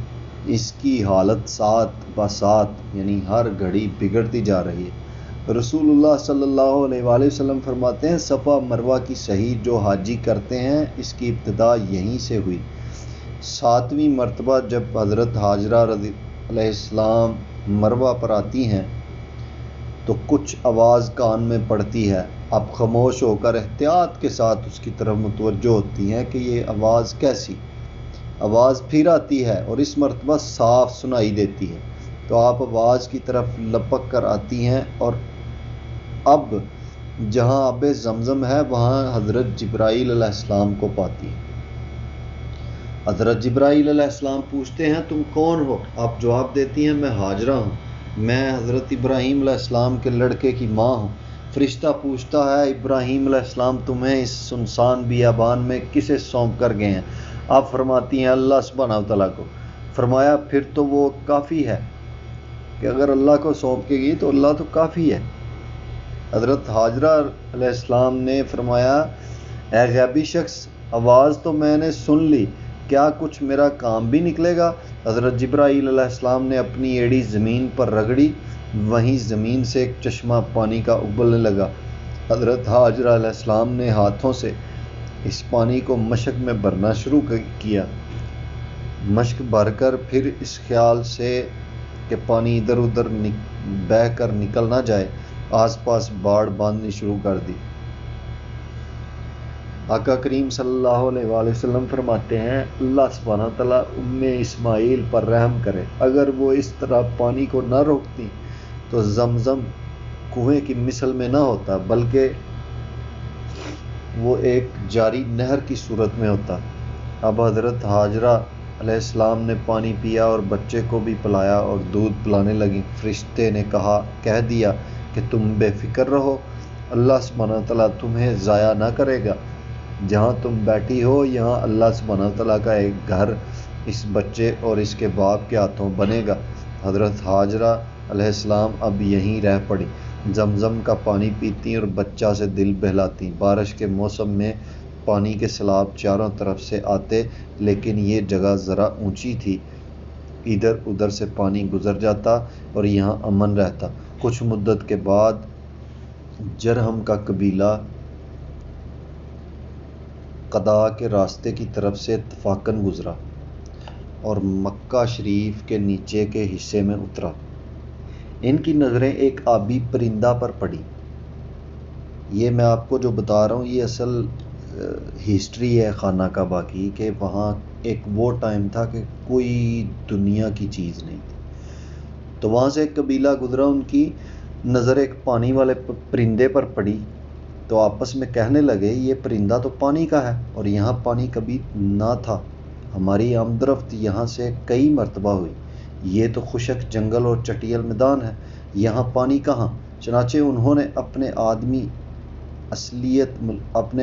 اس کی حالت 7 یعنی ہر گھڑی بگڑتی جا رہی ہے. رسول اللہ صلی اللہ علیہ وآلہ وسلم فرماتے ہیں صفا مروہ کی صحیح جو حاجی کرتے ہیں اس کی ابتدا یہیں سے ہوئی. 7ویں مرتبہ جب حضرت حاجرہ علیہ السلام مروہ پر آتی ہیں تو کچھ آواز کان میں پڑتی ہے. اب خاموش ہو کر احتیاط کے ساتھ اس کی طرف متوجہ ہوتی ہیں کہ یہ آواز کیسی. آواز پھر آتی ہے اور اس مرتبہ صاف سنائی دیتی ہے تو آپ آواز کی طرف لپک کر آتی ہیں اور اب جہاں آب زمزم ہے وہاں حضرت جبرائیل علیہ السلام کو پاتی ہیں. حضرت جبرائیل علیہ السلام پوچھتے ہیں تم کون ہو؟ آپ جواب دیتی ہیں میں حاجرہ ہوں، میں حضرت ابراہیم علیہ السلام کے لڑکے کی ماں ہوں. فرشتہ پوچھتا ہے ابراہیم علیہ السلام تمہیں اس سنسان بیابان میں کسے سونپ کر گئے ہیں؟ آپ فرماتی ہیں اللہ سبحانہ وتعالیٰ کو. فرمایا پھر تو وہ کافی ہے کہ اگر اللہ کو سونپ کے گئی تو اللہ تو کافی ہے. حضرت حاجرہ علیہ السلام نے فرمایا اے غیبی شخص آواز تو میں نے سن لی، کیا کچھ میرا کام بھی نکلے گا؟ حضرت جبرائیل علیہ السلام نے اپنی ایڑی زمین پر رگڑی، وہیں زمین سے ایک چشمہ پانی کا ابلنے لگا. حضرت حاجرہ علیہ السلام نے ہاتھوں سے اس پانی کو مشک میں بھرنا شروع کیا. مشک بھر کر پھر اس خیال سے کہ پانی ادھر ادھر بہہ کر نکل نہ جائے آس پاس باڑ باندھنی شروع کر دی. آقا کریم صلی اللہ علیہ وآلہ وسلم فرماتے ہیں اللہ سبحانہ تعالیٰ اسماعیل پر رحم کرے، اگر وہ اس طرح پانی کو نہ روکتی تو زمزم کنویں کی مثل میں نہ ہوتا بلکہ وہ ایک جاری نہر کی صورت میں ہوتا. اب حضرت حاجرہ علیہ السلام نے پانی پیا اور بچے کو بھی پلایا اور دودھ پلانے لگی. فرشتے نے کہہ دیا کہ تم بے فکر رہو، اللہ سبحانہ تعالیٰ تمہیں ضائع نہ کرے گا. جہاں تم بیٹھی ہو یہاں اللہ سبحانہ تعالیٰ کا ایک گھر اس بچے اور اس کے باپ کے ہاتھوں بنے گا. حضرت حاجرہ علیہ السلام اب یہیں رہ پڑی، زمزم کا پانی پیتی اور بچہ سے دل بہلاتی. بارش کے موسم میں پانی کے سیلاب چاروں طرف سے آتے لیکن یہ جگہ ذرا اونچی تھی، ادھر ادھر سے پانی گزر جاتا اور یہاں امن رہتا. کچھ مدت کے بعد جرہم کا قبیلہ قضاء کے راستے کی طرف سے اتفاقاً گزرا اور مکہ شریف کے نیچے کے حصے میں اترا. ان کی نظریں ایک آبی پرندہ پر پڑی. یہ میں آپ کو جو بتا رہا ہوں یہ اصل ہسٹری ہے خانہ کعبہ کی، کہ وہاں ایک وہ ٹائم تھا کہ کوئی دنیا کی چیز نہیں تھی. تو وہاں سے ایک قبیلہ گزرا، ان کی نظر ایک پانی والے پرندے پر پڑی تو آپس میں کہنے لگے یہ پرندہ تو پانی کا ہے اور یہاں پانی کبھی نہ تھا، ہماری آمدرفت یہاں سے کئی مرتبہ ہوئی، یہ تو خشک جنگل اور چٹیل میدان ہے، یہاں پانی کہاں؟ چنانچہ انہوں نے اپنے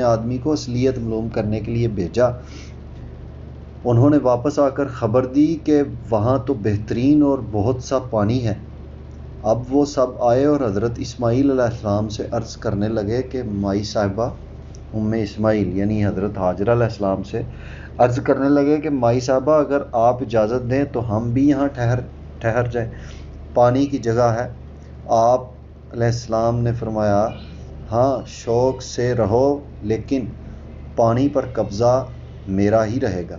آدمی کو اصلیت معلوم کرنے کے لیے بھیجا. انہوں نے واپس آ کر خبر دی کہ وہاں تو بہترین اور بہت سا پانی ہے. اب وہ سب آئے اور حضرت اسماعیل علیہ السلام سے عرض کرنے لگے کہ مائی صاحبہ، اسماعیل یعنی حضرت حاجرہ علیہ السلام سے عرض کرنے لگے کہ مائی صاحبہ اگر آپ اجازت دیں تو ہم بھی یہاں ٹھہر جائیں، پانی کی جگہ ہے. آپ علیہ السلام نے فرمایا ہاں شوق سے رہو لیکن پانی پر قبضہ میرا ہی رہے گا.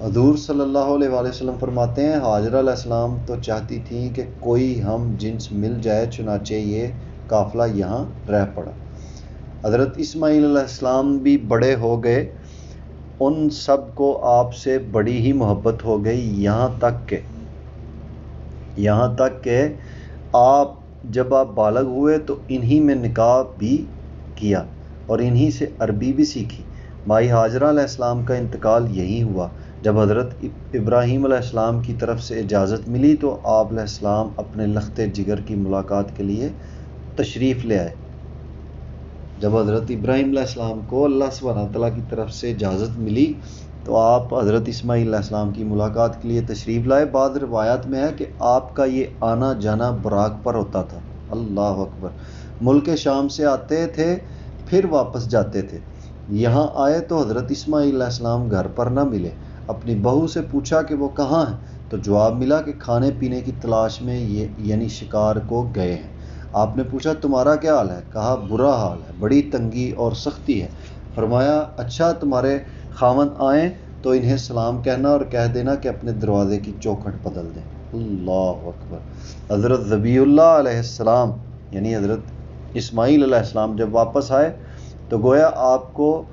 حضور صلی اللہ علیہ وآلہ وسلم فرماتے ہیں حاجرہ علیہ السلام تو چاہتی تھیں کہ کوئی ہم جنس مل جائے، چنانچہ یہ قافلہ یہاں رہ پڑا۔ حضرت اسماعیل علیہ السلام بھی بڑے ہو گئے، ان سب کو آپ سے بڑی ہی محبت ہو گئی، یہاں تک کہ جب آپ بالغ ہوئے تو انہی میں نکاح بھی کیا اور انہی سے عربی بھی سیکھی۔ مائی ہاجرہ علیہ السلام کا انتقال یہی ہوا۔ جب حضرت ابراہیم علیہ السلام کی طرف سے اجازت ملی تو آپ علیہ السلام اپنے لخت جگر کی ملاقات کے لیے تشریف لے آئے۔ جب حضرت ابراہیم علیہ السلام کو اللہ سبحانہ تعالیٰ کی طرف سے اجازت ملی تو آپ حضرت اسماعیل علیہ السلام کی ملاقات کے لیے تشریف لائے۔ بعض روایات میں ہے کہ آپ کا یہ آنا جانا براق پر ہوتا تھا۔ اللہ اکبر۔ ملک شام سے آتے تھے پھر واپس جاتے تھے۔ یہاں آئے تو حضرت اسماعیل علیہ السلام گھر پر نہ ملے۔ اپنی بہو سے پوچھا کہ وہ کہاں ہیں تو جواب ملا کہ کھانے پینے کی تلاش میں یعنی شکار کو گئے ہیں۔ آپ نے پوچھا تمہارا کیا حال ہے؟ کہا برا حال ہے، بڑی تنگی اور سختی ہے۔ فرمایا اچھا تمہارے خاوند آئیں تو انہیں سلام کہنا اور کہہ دینا کہ اپنے دروازے کی چوکھٹ بدل دیں۔ اللہ اکبر۔ حضرت ذبیح اللہ علیہ السلام یعنی حضرت اسماعیل علیہ السلام جب واپس آئے تو گویا آپ کو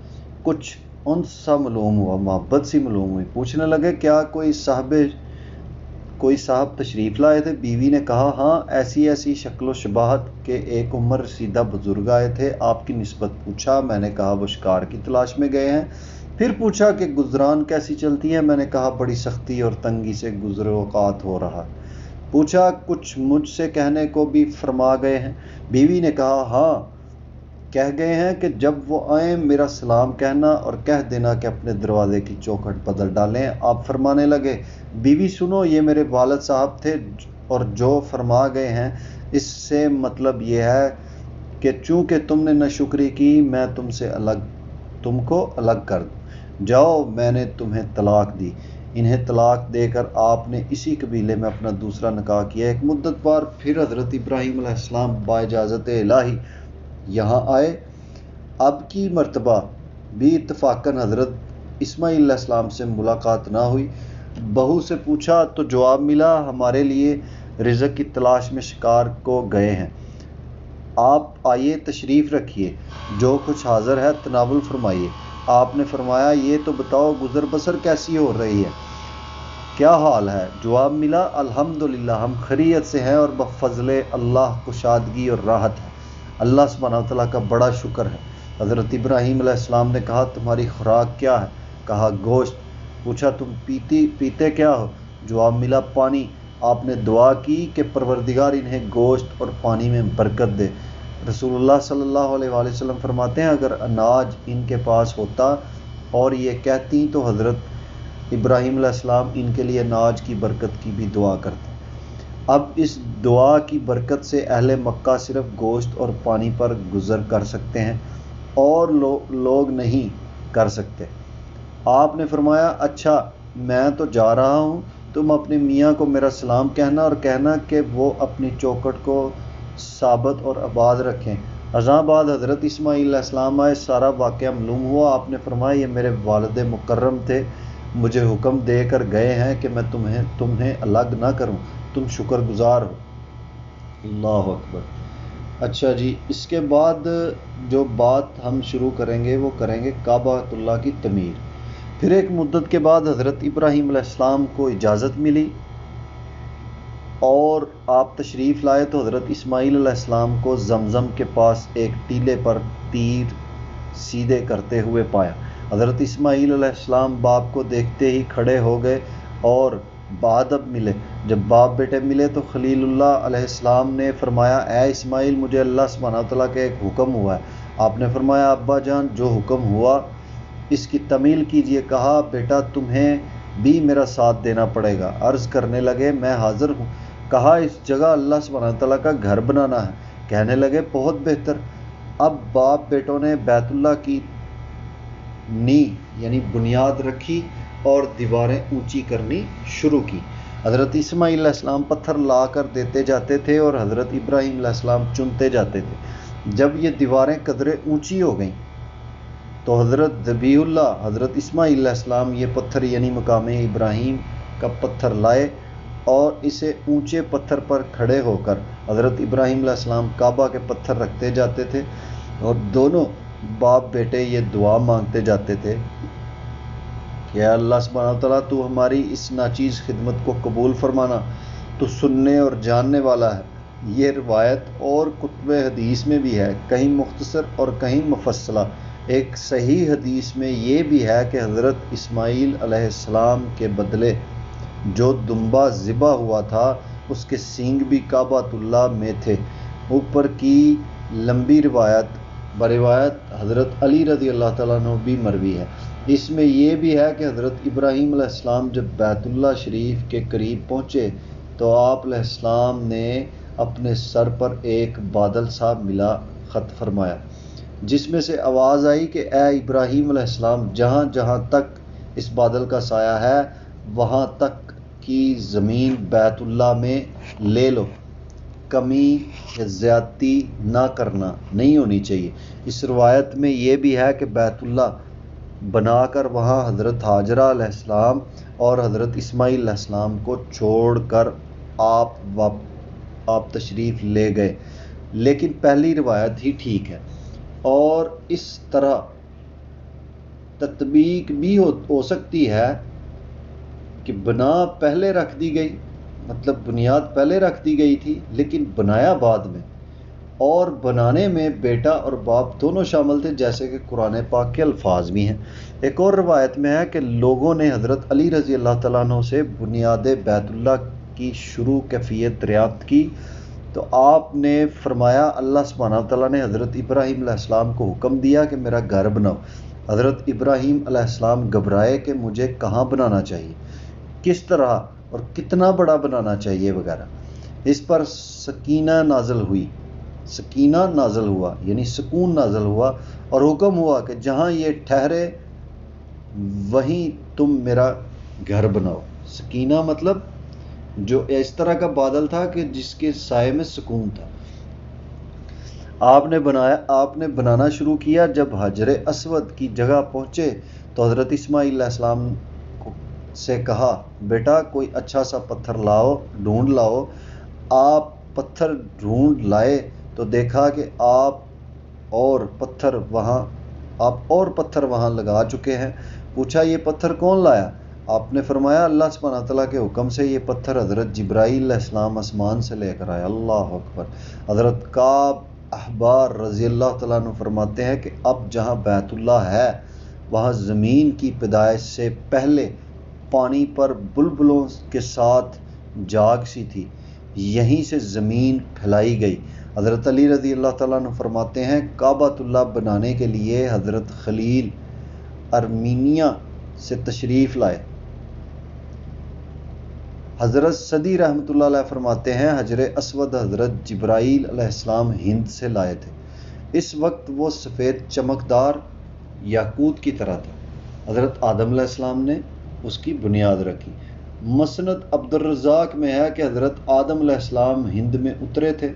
کچھ انس سا معلوم ہوا، محبت سی معلوم ہوئی۔ پوچھنے لگے کیا کوئی صاحب تشریف لائے تھے؟ بیوی نے کہا ہاں، ایسی شکل و شباہت کے ایک عمر رسیدہ بزرگ آئے تھے، آپ کی نسبت پوچھا، میں نے کہا وہ شکار کی تلاش میں گئے ہیں۔ پھر پوچھا کہ گزران کیسی چلتی ہے؟ میں نے کہا بڑی سختی اور تنگی سے گزر اوقات ہو رہا۔ پوچھا کچھ مجھ سے کہنے کو بھی فرما گئے ہیں؟ بیوی نے کہا ہاں، کہہ گئے ہیں کہ جب وہ آئیں میرا سلام کہنا اور کہہ دینا کہ اپنے دروازے کی چوکھٹ بدل ڈالیں۔ آپ فرمانے لگے بیوی سنو، یہ میرے والد صاحب تھے اور جو فرما گئے ہیں اس سے مطلب یہ ہے کہ چونکہ تم نے ناشکری کی میں تم کو الگ کر دوں۔ جاؤ، میں نے تمہیں طلاق دی۔ انہیں طلاق دے کر آپ نے اسی قبیلے میں اپنا دوسرا نکاح کیا۔ ایک مدت بعد پھر حضرت ابراہیم علیہ السلام با اجازت الہی یہاں آئے۔ اب کی مرتبہ بھی اتفاقاً حضرت اسماعیل علیہ السلام سے ملاقات نہ ہوئی۔ بہو سے پوچھا تو جواب ملا ہمارے لیے رزق کی تلاش میں شکار کو گئے ہیں، آپ آئیے تشریف رکھیے، جو کچھ حاضر ہے تناول فرمائیے۔ آپ نے فرمایا یہ تو بتاؤ گزر بسر کیسی ہو رہی ہے، کیا حال ہے؟ جواب ملا الحمدللہ ہم خیریت سے ہیں اور بفضل اللہ کشادگی اور راحت ہے، اللہ سبحانہ وتعالیٰ کا بڑا شکر ہے۔ حضرت ابراہیم علیہ السلام نے کہا تمہاری خوراک کیا ہے؟ کہا گوشت۔ پوچھا تم پیتے کیا ہو؟ جواب ملا پانی۔ آپ نے دعا کی کہ پروردگار انہیں گوشت اور پانی میں برکت دے۔ رسول اللہ صلی اللہ علیہ وآلہ وسلم فرماتے ہیں اگر اناج ان کے پاس ہوتا اور یہ کہتی تو حضرت ابراہیم علیہ السلام ان کے لیے اناج کی برکت کی بھی دعا کرتے۔ اب اس دعا کی برکت سے اہل مکہ صرف گوشت اور پانی پر گزر کر سکتے ہیں اور لوگ نہیں کر سکتے۔ آپ نے فرمایا اچھا میں تو جا رہا ہوں، تم اپنے میاں کو میرا سلام کہنا اور کہنا کہ وہ اپنی چوکھٹ کو ثابت اور آباد رکھیں۔ ازاں بعد حضرت اسماعیل علیہ السلام آئے، سارا واقعہ معلوم ہوا۔ آپ نے فرمایا یہ میرے والد مکرم تھے، مجھے حکم دے کر گئے ہیں کہ میں تمہیں الگ نہ کروں، تم شکر گزار ہو۔ اللہ اکبر۔ اچھا جی، اس کے بعد جو بات ہم شروع کریں گے وہ کریں گے کعبہ اللہ کی تعمیر۔ پھر ایک مدت کے بعد حضرت ابراہیم علیہ السلام کو اجازت ملی اور آپ تشریف لائے تو حضرت اسماعیل علیہ السلام کو زمزم کے پاس ایک ٹیلے پر تیر سیدھے کرتے ہوئے پایا۔ حضرت اسماعیل علیہ السلام باپ کو دیکھتے ہی کھڑے ہو گئے اور بادب ملے۔ جب باپ بیٹے ملے تو خلیل اللہ علیہ السلام نے فرمایا اے اسماعیل مجھے اللہ سبحانہ وتعالیٰ کا ایک حکم ہوا ہے۔ آپ نے فرمایا ابا جان جو حکم ہوا اس کی تعمیل کیجیے۔ کہا بیٹا تمہیں بھی میرا ساتھ دینا پڑے گا۔ عرض کرنے لگے میں حاضر ہوں۔ کہا اس جگہ اللہ سبحانہ تعالیٰ کا گھر بنانا ہے۔ کہنے لگے بہت بہتر۔ اب باپ بیٹوں نے بیت اللہ کی یعنی بنیاد رکھی اور دیواریں اونچی کرنی شروع کی۔ حضرت اسماعیل علیہ السلام پتھر لا کر دیتے جاتے تھے اور حضرت ابراہیم علیہ السلام چنتے جاتے تھے۔ جب یہ دیواریں قدرے اونچی ہو گئیں تو حضرت ذبیح اللہ حضرت اسماعیل علیہ السلام یہ پتھر یعنی مقام ابراہیم کا پتھر لائے اور اسے اونچے پتھر پر کھڑے ہو کر حضرت ابراہیم علیہ السلام کعبہ کے پتھر رکھتے جاتے تھے اور دونوں باپ بیٹے یہ دعا مانگتے جاتے تھے کہ اے اللہ سبحانہ وتعالیٰ تو ہماری اس ناچیز خدمت کو قبول فرمانا، تو سننے اور جاننے والا ہے۔ یہ روایت اور کتب حدیث میں بھی ہے، کہیں مختصر اور کہیں مفصلہ۔ ایک صحیح حدیث میں یہ بھی ہے کہ حضرت اسماعیل علیہ السلام کے بدلے جو دمبا ذبح ہوا تھا اس کے سینگ بھی کعبۃ اللہ میں تھے۔ اوپر کی لمبی روایت بروایت حضرت علی رضی اللہ تعالیٰ عنہ بھی مروی ہے۔ اس میں یہ بھی ہے کہ حضرت ابراہیم علیہ السلام جب بیت اللہ شریف کے قریب پہنچے تو آپ علیہ السلام نے اپنے سر پر ایک بادل سا ملا خط فرمایا، جس میں سے آواز آئی کہ اے ابراہیم علیہ السلام، جہاں جہاں تک اس بادل کا سایہ ہے وہاں تک کی زمین بیت اللہ میں لے لو، کمی یا زیادتی نہ کرنا نہیں ہونی چاہیے۔ اس روایت میں یہ بھی ہے کہ بیت اللہ بنا کر وہاں حضرت حاجرہ علیہ السلام اور حضرت اسماعیل علیہ السلام کو چھوڑ کر آپ تشریف لے گئے، لیکن پہلی روایت ہی ٹھیک ہے۔ اور اس طرح تطبیق بھی ہو سکتی ہے کہ بنا پہلے رکھ دی گئی، مطلب بنیاد پہلے رکھ دی گئی تھی لیکن بنایا بعد میں، اور بنانے میں بیٹا اور باپ دونوں شامل تھے، جیسے کہ قرآن پاک کے الفاظ بھی ہیں۔ ایک اور روایت میں ہے کہ لوگوں نے حضرت علی رضی اللہ تعالیٰ عنہ سے بنیاد بیت اللہ کی شروع کیفیت دریافت کی تو آپ نے فرمایا اللہ سبحانہ تعالیٰ نے حضرت ابراہیم علیہ السلام کو حکم دیا کہ میرا گھر بناؤ۔ حضرت ابراہیم علیہ السلام گھبرائے کہ مجھے کہاں بنانا چاہیے، کس طرح اور کتنا بڑا بنانا چاہیے وغیرہ۔ اس پر سکینہ نازل ہوا یعنی سکون نازل ہوا اور حکم ہوا کہ جہاں یہ ٹھہرے وہیں تم میرا گھر بناؤ۔ سکینہ مطلب جو اس طرح کا بادل تھا کہ جس کے سائے میں سکون تھا۔ آپ نے بنانا شروع کیا۔ جب حجر اسود کی جگہ پہنچے تو حضرت اسماعیل علیہ السلام سے کہا بیٹا کوئی اچھا سا پتھر ڈھونڈ لاؤ۔ آپ پتھر ڈھونڈ لائے تو دیکھا کہ آپ اور پتھر وہاں لگا چکے ہیں۔ پوچھا یہ پتھر کون لایا؟ آپ نے فرمایا اللہ سبحانہ تعالیٰ کے حکم سے یہ پتھر حضرت جبرائیل علیہ السلام آسمان سے لے کر آئے۔ اللہ اکبر۔ حضرت کعب احبار رضی اللہ تعالیٰ عنہ فرماتے ہیں کہ اب جہاں بیت اللہ ہے وہاں زمین کی پیدائش سے پہلے پانی پر بلبلوں کے ساتھ جاگ سی تھی، یہیں سے زمین پھیلائی گئی۔ حضرت علی رضی اللہ تعالیٰ عنہ فرماتے ہیں کعبۃ اللہ بنانے کے لیے حضرت خلیل ارمینیا سے تشریف لائے۔ حضرت صدی رحمۃ اللہ علیہ فرماتے ہیں حجر اسود حضرت جبرائیل علیہ السلام ہند سے لائے تھے۔ اس وقت وہ سفید چمکدار یاقوت کی طرح تھا۔ حضرت آدم علیہ السلام نے اس کی بنیاد رکھی۔ مسند عبد الرزاق میں ہے کہ حضرت آدم علیہ السلام ہند میں اترے تھے۔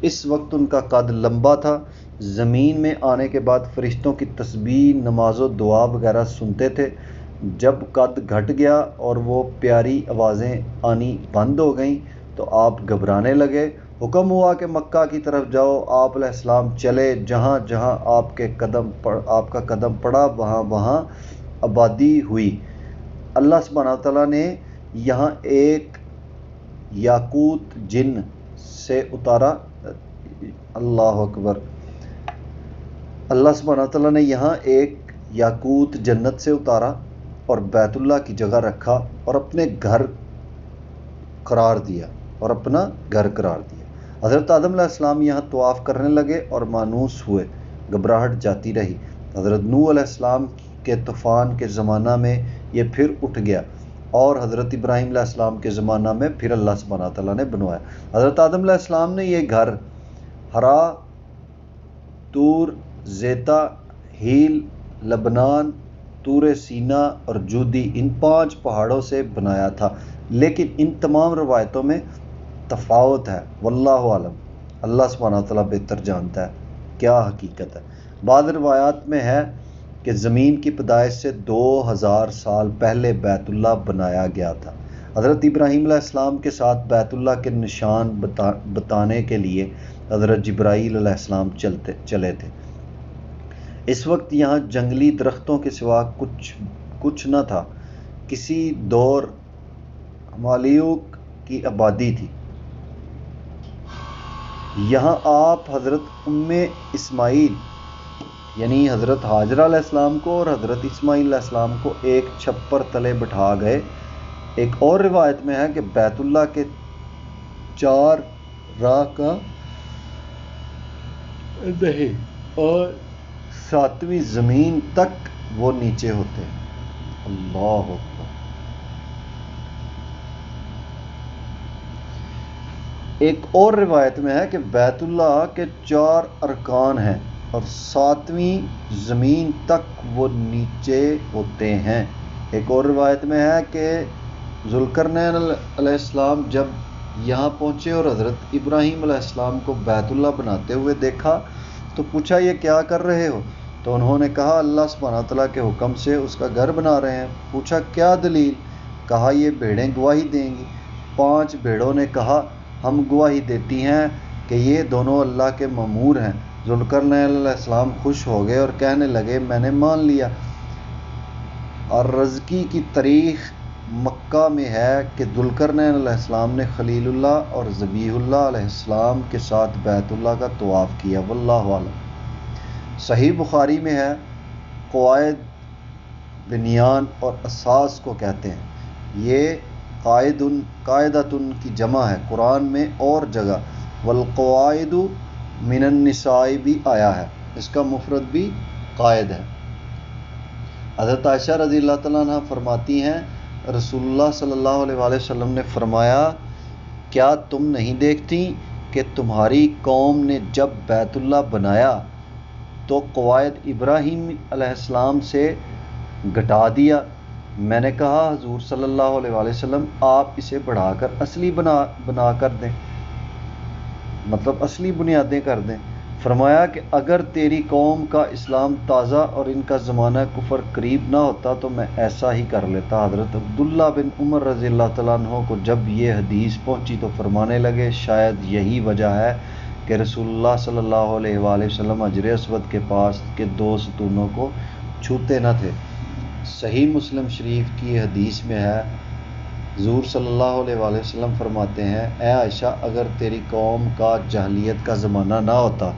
اس وقت ان کا قد لمبا تھا۔ زمین میں آنے کے بعد فرشتوں کی تسبیح، نماز و دعا وغیرہ سنتے تھے۔ جب قد گھٹ گیا اور وہ پیاری آوازیں آنی بند ہو گئیں تو آپ گھبرانے لگے۔ حکم ہوا کہ مکہ کی طرف جاؤ۔ آپ علیہ السلام چلے، جہاں جہاں آپ کا قدم پڑا وہاں وہاں آبادی ہوئی۔ اللہ سبحانہ تعالیٰ نے یہاں ایک یاقوت جن سے اتارا۔ اللہ اکبر۔ اللہ سبحانہ تعالیٰ نے یہاں ایک یاقوت جنت سے اتارا اور بیت اللہ کی جگہ رکھا اور اپنا گھر قرار دیا۔ حضرت آدم علیہ السلام یہاں طواف کرنے لگے اور مانوس ہوئے، گھبراہٹ جاتی رہی۔ حضرت نوح علیہ السلام کے طوفان کے زمانہ میں یہ پھر اٹھ گیا اور حضرت ابراہیم علیہ السلام کے زمانہ میں پھر اللہ سبحانہ تعالیٰ نے بنوایا۔ حضرت آدم علیہ السلام نے یہ گھر ہرا، تور، زیتا، ہیل، لبنان، طور سینا اور جودی ان 5 پہاڑوں سے بنایا تھا، لیکن ان تمام روایتوں میں تفاوت ہے۔ واللہ عالم، اللہ سبحانہ تعالیٰ بہتر جانتا ہے کیا حقیقت ہے۔ بعض روایات میں ہے کہ زمین کی پیدائش سے 2000 سال پہلے بیت اللہ بنایا گیا تھا۔ حضرت ابراہیم علیہ السلام کے ساتھ بیت اللہ کے نشان بتانے کے لیے حضرت جبرائیل علیہ السلام چلے تھے۔ اس وقت یہاں جنگلی درختوں کے سوا کچھ نہ تھا۔ کسی دور ہمالیوک کی آبادی تھی۔ یہاں آپ حضرت ام اسماعیل یعنی حضرت حاجرہ علیہ السلام کو اور حضرت اسماعیل علیہ السلام کو ایک چھپر تلے بٹھا گئے۔ ایک اور روایت میں ہے کہ بیت اللہ کے 4 راہ کا نہیں اور 7ویں زمین تک وہ نیچے ہوتے ہیں۔ اللہ اکبر۔ ایک اور روایت میں ہے کہ بیت اللہ کے 4 ارکان ہیں اور 7ویں زمین تک وہ نیچے ہوتے ہیں۔ ایک اور روایت میں ہے کہ ذوالقرنین علیہ السلام جب یہاں پہنچے اور حضرت ابراہیم علیہ السلام کو بیت اللہ بناتے ہوئے دیکھا تو پوچھا یہ کیا کر رہے ہو؟ تو انہوں نے کہا اللہ سبحانہ تعالیٰ کے حکم سے اس کا گھر بنا رہے ہیں۔ پوچھا کیا دلیل؟ کہا یہ بھیڑیں گواہی دیں گی۔ 5 بھیڑوں نے کہا ہم گواہی دیتی ہیں کہ یہ دونوں اللہ کے مأمور ہیں۔ ذوالقرنین علیہ السلام خوش ہو گئے اور کہنے لگے میں نے مان لیا۔ اور رزقی کی تاریخ مکہ میں ہے کہ ذوالقرنین علیہ السلام نے خلیل اللہ اور ذبیح اللہ علیہ السلام کے ساتھ بیت اللہ کا طواف کیا۔ واللہ اعلم۔ صحیح بخاری میں ہے قواعد بنیان اور اساس کو کہتے ہیں۔ یہ قاعدتن کی جمع ہے قرآن میں اور جگہ والقواعد من النساء بھی آیا ہے، اس کا مفرد بھی قائد ہے۔ حضرت عائشہ رضی اللہ تعالیٰ عنہ فرماتی ہیں رسول اللہ صلی اللہ علیہ وآلہ وسلم نے فرمایا کیا تم نہیں دیکھتی کہ تمہاری قوم نے جب بیت اللہ بنایا تو قواعد ابراہیم علیہ السلام سے گھٹا دیا؟ میں نے کہا حضور صلی اللہ علیہ وآلہ وسلم آپ اسے بڑھا کر اصلی بنا کر دیں، مطلب اصلی بنیادیں کر دیں۔ فرمایا کہ اگر تیری قوم کا اسلام تازہ اور ان کا زمانہ کفر قریب نہ ہوتا تو میں ایسا ہی کر لیتا۔ حضرت عبداللہ بن عمر رضی اللہ تعالیٰ عنہ کو جب یہ حدیث پہنچی تو فرمانے لگے شاید یہی وجہ ہے کہ رسول اللہ صلی اللہ علیہ وآلہ وسلم حجر اسود کے پاس کے 2 ستونوں کو چھوتے نہ تھے۔ صحیح مسلم شریف کی حدیث میں ہے حضور صلی اللہ علیہ وآلہ وسلم فرماتے ہیں اے عائشہ اگر تیری قوم کا جاہلیت کا زمانہ نہ ہوتا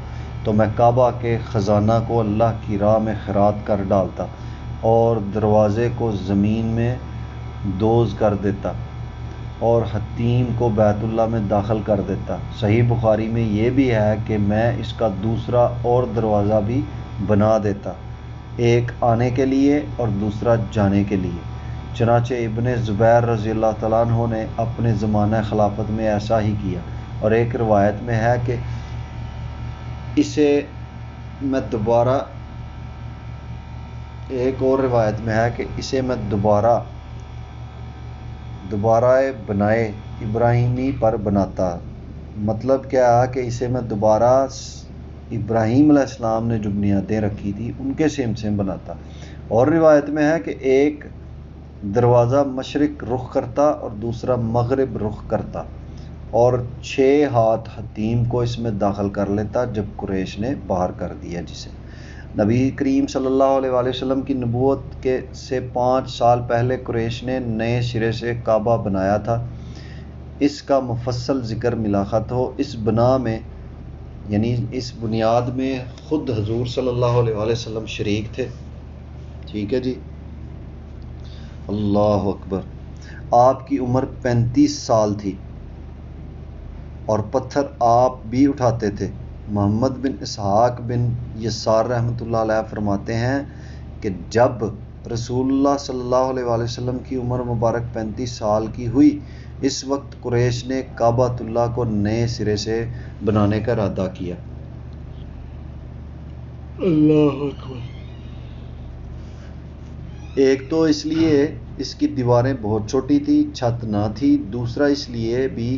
تو میں کعبہ کے خزانہ کو اللہ کی راہ میں خیرات کر ڈالتا اور دروازے کو زمین میں دوز کر دیتا اور حتیم کو بیت اللہ میں داخل کر دیتا۔ صحیح بخاری میں یہ بھی ہے کہ میں اس کا دوسرا اور دروازہ بھی بنا دیتا، ایک آنے کے لیے اور دوسرا جانے کے لیے۔ چنانچہ ابن زبیر رضی اللہ تعالیٰ عنہ نے اپنے زمانہ خلافت میں ایسا ہی کیا۔ اور ایک روایت میں ہے کہ اسے میں دوبارہ بنائے ابراہیمی پر بناتا۔ مطلب کیا ہے کہ اسے میں دوبارہ ابراہیم علیہ السلام نے جو بنیادیں رکھی تھی ان کے سیم بناتا۔ اور روایت میں ہے کہ ایک دروازہ مشرق رخ کرتا اور دوسرا مغرب رخ کرتا اور 6 ہاتھ حتیم کو اس میں داخل کر لیتا جب قریش نے باہر کر دیا جسے۔ نبی کریم صلی اللہ علیہ وآلہ وسلم کی نبوت سے 5 سال پہلے قریش نے نئے سرے سے کعبہ بنایا تھا۔ اس کا مفصل ذکر ملاخط ہو۔ اس بنا میں یعنی اس بنیاد میں خود حضور صلی اللہ علیہ وآلہ وسلم شریک تھے۔ ٹھیک ہے جی، اللہ اکبر۔ آپ کی عمر 35 سال تھی اور پتھر آپ بھی اٹھاتے تھے۔ محمد بن اسحاق بن یسار رحمۃ اللہ علیہ فرماتے ہیں کہ جب رسول اللہ صلی اللہ علیہ وآلہ وسلم کی عمر مبارک 35 سال کی ہوئی اس وقت قریش نے کعبۃ اللہ کو نئے سرے سے بنانے کا ارادہ کیا۔ اللہ اکبر۔ ایک تو اس لیے اس کی دیواریں بہت چھوٹی تھی، چھت نہ تھی، دوسرا اس لیے بھی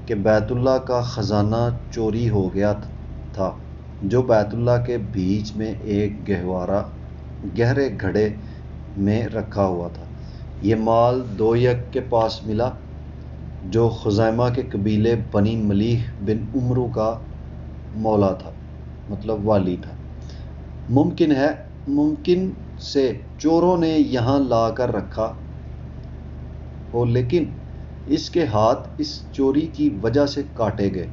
کہ بیت اللہ کا خزانہ چوری ہو گیا تھا۔ جو بیت اللہ کے بیچ میں ایک گہرے گھڑے میں رکھا ہوا تھا۔ یہ مال دویک کے پاس ملا جو خزیمہ کے قبیلے بنی ملیح بن عمرو کا مولا تھا، مطلب والی تھا۔ ممکن سے چوروں نے یہاں لا کر رکھا ہو، لیکن اس کے ہاتھ اس چوری کی وجہ سے کاٹے گئے۔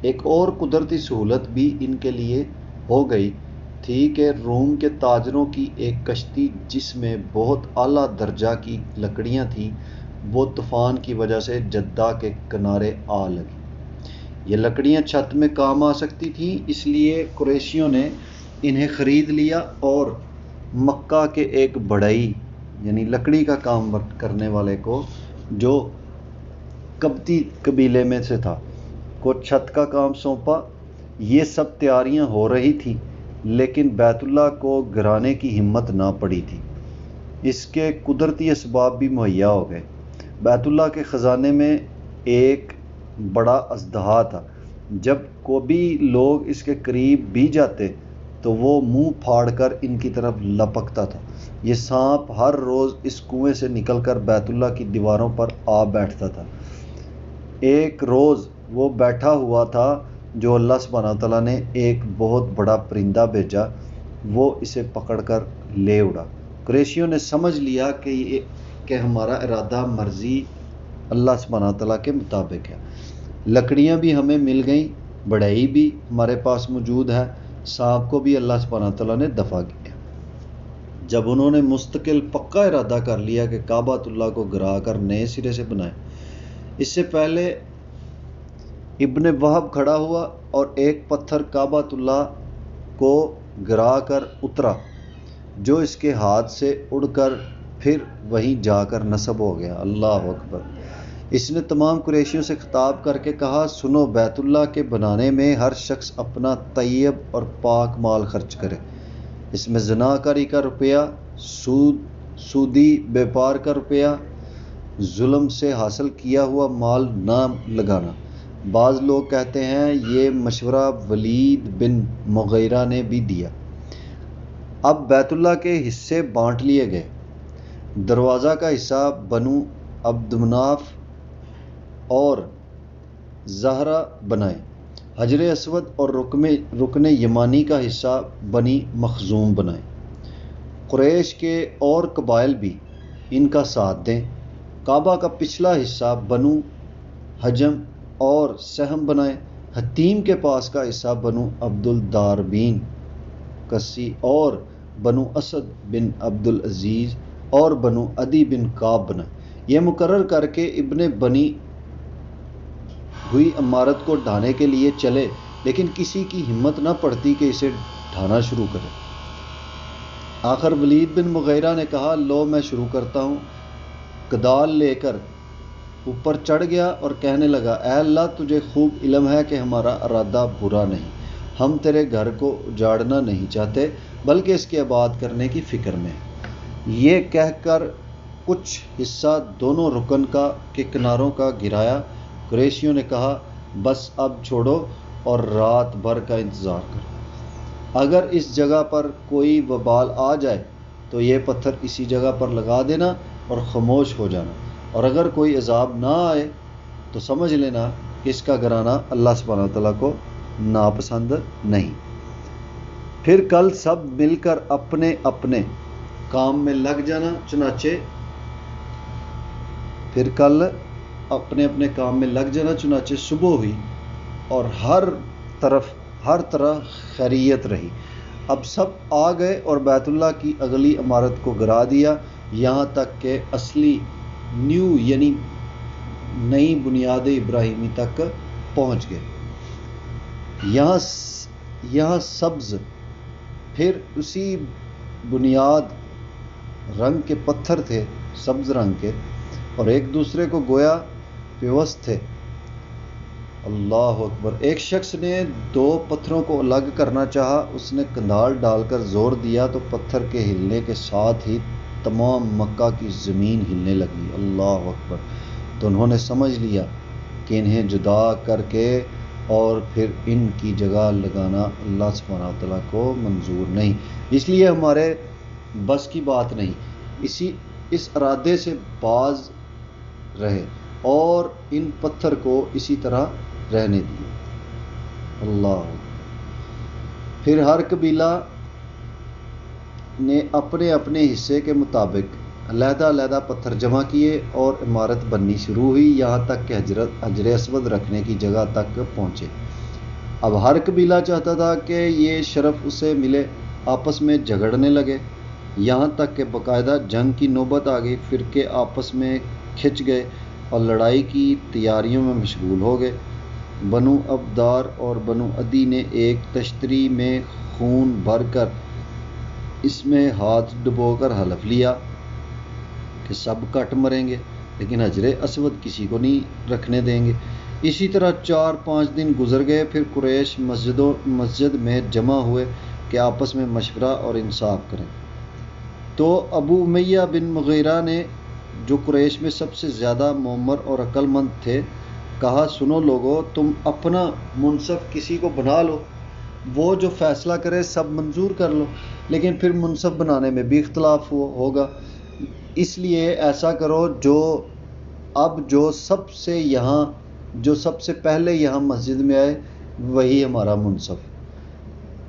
ایک اور قدرتی سہولت بھی ان کے لیے ہو گئی تھی کہ روم کے تاجروں کی ایک کشتی جس میں بہت اعلیٰ درجہ کی لکڑیاں تھیں، وہ طوفان کی وجہ سے جدہ کے کنارے آ لگی۔ یہ لکڑیاں چھت میں کام آ سکتی تھیں، اس لیے قریشیوں نے انہیں خرید لیا اور مکہ کے ایک بڑھئی یعنی لکڑی کا کام کرنے والے کو جو قبطی قبیلے میں سے تھا کو چھت کا کام سونپا۔ یہ سب تیاریاں ہو رہی تھیں، لیکن بیت اللہ کو گرانے کی ہمت نہ پڑی تھی۔ اس کے قدرتی اسباب بھی مہیا ہو گئے۔ بیت اللہ کے خزانے میں ایک بڑا اژدہا تھا۔ جب کبھی لوگ اس کے قریب بھی جاتے تو وہ منہ پھاڑ کر ان کی طرف لپکتا تھا۔ یہ سانپ ہر روز اس کنویں سے نکل کر بیت اللہ کی دیواروں پر آ بیٹھتا تھا۔ ایک روز وہ بیٹھا ہوا تھا جو اللہ سبحانہ وتعالیٰ نے ایک بہت بڑا پرندہ بھیجا، وہ اسے پکڑ کر لے اڑا۔ قریشیوں نے سمجھ لیا کہ ہمارا ارادہ مرضی اللہ سبحانہ وتعالیٰ کے مطابق ہے۔ لکڑیاں بھی ہمیں مل گئیں، بڑھئی بھی ہمارے پاس موجود ہے، سانپ کو بھی اللہ سبحانہ وتعالیٰ نے دفع کیا۔ جب انہوں نے مستقل پکا ارادہ کر لیا کہ کعبۃ اللہ کو گرا کر نئے سرے سے بنائیں، اس سے پہلے ابن وہب کھڑا ہوا اور ایک پتھر کعبۃ اللہ کو گرا کر اترا جو اس کے ہاتھ سے اڑ کر پھر وہیں جا کر نصب ہو گیا۔ اللہ اکبر۔ اس نے تمام قریشیوں سے خطاب کر کے کہا، سنو، بیت اللہ کے بنانے میں ہر شخص اپنا طیب اور پاک مال خرچ کرے۔ اس میں زنا کاری کا روپیہ، سودی بیپار کا روپیہ، ظلم سے حاصل کیا ہوا مال نہ لگانا۔ بعض لوگ کہتے ہیں یہ مشورہ ولید بن مغیرہ نے بھی دیا۔ اب بیت اللہ کے حصے بانٹ لیے گئے۔ دروازہ کا حصہ بنو عبدمناف اور زہرہ بنائے۔ حجر اسود اور رکن یمانی کا حصہ بنی مخزوم بنائے۔ قریش کے اور قبائل بھی ان کا ساتھ دیں۔ کعبہ کا پچھلا حصہ بنو حجم اور سہم بنائے۔ حتیم کے پاس کا حصہ بنو عبد الدار بن کسی اور بنو اسد بن عبد العزیز اور بنو عدی بن کعب بنائے۔ یہ مقرر کر کے ابن بنی ہوئی عمارت کو ڈھانے کے لیے چلے، لیکن کسی کی ہمت نہ پڑتی کہ اسے ڈھانا شروع کرے۔ آخر ولید بن مغیرہ نے کہا، لو میں شروع کرتا ہوں۔ کدال لے کر اوپر چڑھ گیا اور کہنے لگا، اے اللہ، تجھے خوب علم ہے کہ ہمارا ارادہ برا نہیں، ہم تیرے گھر کو اجاڑنا نہیں چاہتے بلکہ اس کے آباد کرنے کی فکر میں ہیں۔ یہ کہہ کر کچھ حصہ دونوں رکن کے کناروں کا گرایا۔ قریشیوں نے کہا، بس اب چھوڑو اور رات بھر کا انتظار کرو۔ اگر اس جگہ پر کوئی وبال آ جائے تو یہ پتھر اسی جگہ پر لگا دینا اور خاموش ہو جانا، اور اگر کوئی عذاب نہ آئے تو سمجھ لینا کہ اس کا گرانا اللہ سبحانہ وتعالیٰ کو ناپسند نہیں۔ پھر کل سب مل کر اپنے اپنے کام میں لگ جانا، چنانچہ صبح ہوئی اور ہر طرح خیریت رہی۔ اب سب آ گئے اور بیت اللہ کی اگلی عمارت کو گرا دیا، یہاں تک کہ اصلی یعنی نئی بنیاد ابراہیمی تک پہنچ گئے۔ یہاں سبز پھر اسی بنیاد رنگ کے پتھر تھے، سبز رنگ کے، اور ایک دوسرے کو گویا پیوست تھے۔ اللہ اکبر۔ ایک شخص نے دو پتھروں کو الگ کرنا چاہا، اس نے کندال ڈال کر زور دیا تو پتھر کے ہلنے کے ساتھ ہی تمام مکہ کی زمین ہلنے لگی۔ اللہ اکبر۔ تو انہوں نے سمجھ لیا کہ انہیں جدا کر کے اور پھر ان کی جگہ لگانا اللہ سبحانہ وتعالیٰ کو منظور نہیں، اس لیے ہمارے بس کی بات نہیں، اس ارادے سے باز رہے اور ان پتھر کو اسی طرح رہنے دیے۔ اللہ، پھر ہر قبیلہ نے اپنے اپنے حصے کے مطابق علیحدہ علیحدہ پتھر جمع کیے اور عمارت بننی شروع ہوئی، یہاں تک کہ حجر اسود رکھنے کی جگہ تک پہنچے۔ اب ہر قبیلہ چاہتا تھا کہ یہ شرف اسے ملے، آپس میں جھگڑنے لگے، یہاں تک کہ باقاعدہ جنگ کی نوبت آ گئی۔ فرقے آپس میں کھنچ گئے اور لڑائی کی تیاریوں میں مشغول ہو گئے۔ بنو عبدار اور بنو عدی نے ایک تشتری میں خون بھر کر اس میں ہاتھ ڈبو کر حلف لیا کہ سب کٹ مریں گے، لیکن حجر اسود کسی کو نہیں رکھنے دیں گے۔ اسی طرح 4-5 دن گزر گئے، پھر قریش مسجد میں جمع ہوئے کہ آپس میں مشورہ اور انصاف کریں۔ تو ابو امیہ بن مغیرہ نے، جو قریش میں سب سے زیادہ معمر اور عقل مند تھے، کہا سنو لوگو، تم اپنا منصف کسی کو بنا لو، وہ جو فیصلہ کرے سب منظور کر لو، لیکن پھر منصف بنانے میں بھی اختلاف ہوگا، اس لیے ایسا کرو جو سب سے پہلے یہاں مسجد میں آئے وہی ہمارا منصف۔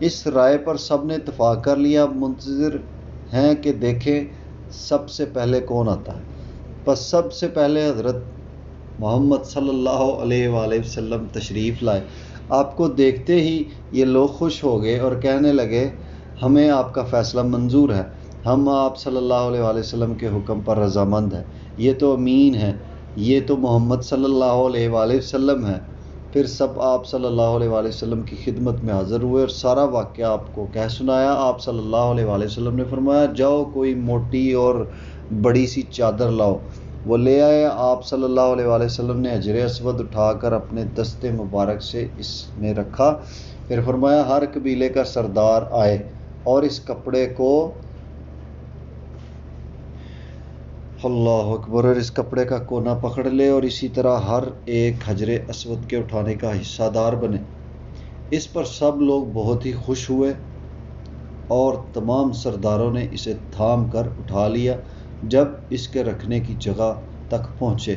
اس رائے پر سب نے اتفاق کر لیا۔ اب منتظر ہیں کہ دیکھیں سب سے پہلے کون آتا ہے۔ پس سب سے پہلے حضرت محمد صلی اللہ علیہ وآلہ وسلم تشریف لائے۔ آپ کو دیکھتے ہی یہ لوگ خوش ہو گئے اور کہنے لگے ہمیں آپ کا فیصلہ منظور ہے، ہم آپ صلی اللہ علیہ وآلہ وسلم کے حکم پر رضامند ہیں، یہ تو امین ہے، یہ تو محمد صلی اللہ علیہ وآلہ وسلم ہے۔ پھر سب آپ صلی اللہ علیہ وآلہ وسلم کی خدمت میں حاضر ہوئے اور سارا واقعہ آپ کو کہہ سنایا۔ آپ صلی اللہ علیہ وآلہ وسلم نے فرمایا جاؤ کوئی موٹی اور بڑی سی چادر لاؤ، وہ لے آئے۔ آپ صلی اللہ علیہ وآلہ وسلم نے حجر اسود اٹھا کر اپنے دستے مبارک سے اس میں رکھا، پھر فرمایا ہر قبیلے کا سردار آئے اور اس کپڑے کو اللہ اکبر، اور اس کپڑے کا کونا پکڑ لے اور اسی طرح ہر ایک حجر اسود کے اٹھانے کا حصہ دار بنے۔ اس پر سب لوگ بہت ہی خوش ہوئے اور تمام سرداروں نے اسے تھام کر اٹھا لیا۔ جب اس کے رکھنے کی جگہ تک پہنچے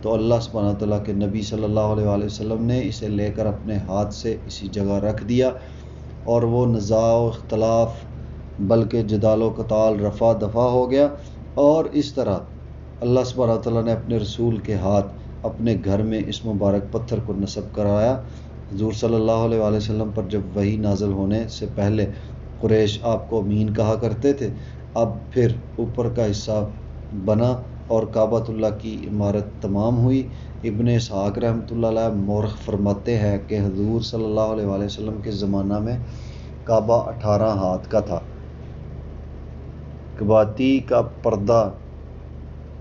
تو اللہ سبحانہ وتعالیٰ کے نبی صلی اللہ علیہ وآلہ وسلم نے اسے لے کر اپنے ہاتھ سے اسی جگہ رکھ دیا، اور وہ نزاع و اختلاف بلکہ جدال و قتال رفع دفع ہو گیا۔ اور اس طرح اللہ سبحانہ وتعالیٰ نے اپنے رسول کے ہاتھ اپنے گھر میں اس مبارک پتھر کو نصب کرایا۔ حضور صلی اللہ علیہ وآلہ وسلم پر جب وحی نازل ہونے سے پہلے قریش آپ کو امین کہا کرتے تھے، اب پھر اوپر کا حصہ بنا اور کعبۃ اللہ کی عمارت تمام ہوئی۔ ابن اسحاق رحمۃ اللہ علیہ مورخ فرماتے ہیں کہ حضور صلی اللہ علیہ وآلہ وسلم کے زمانہ میں کعبہ 18 ہاتھ کا تھا۔ کباتی کا پردہ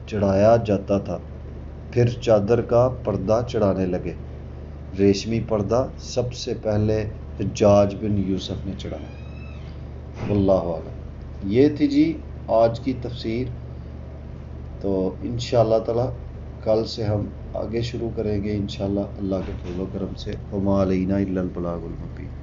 چڑھایا جاتا تھا، پھر چادر کا پردہ چڑھانے لگے۔ ریشمی پردہ سب سے پہلے حجاج بن یوسف نے چڑھایا۔ واللہ اعلم۔ یہ تھی جی آج کی تفسیر، تو انشاءاللہ تعالی کل سے ہم آگے شروع کریں گے انشاءاللہ اللہ کے فضل و کرم سے۔ وما علینا الا البلاغ المبین۔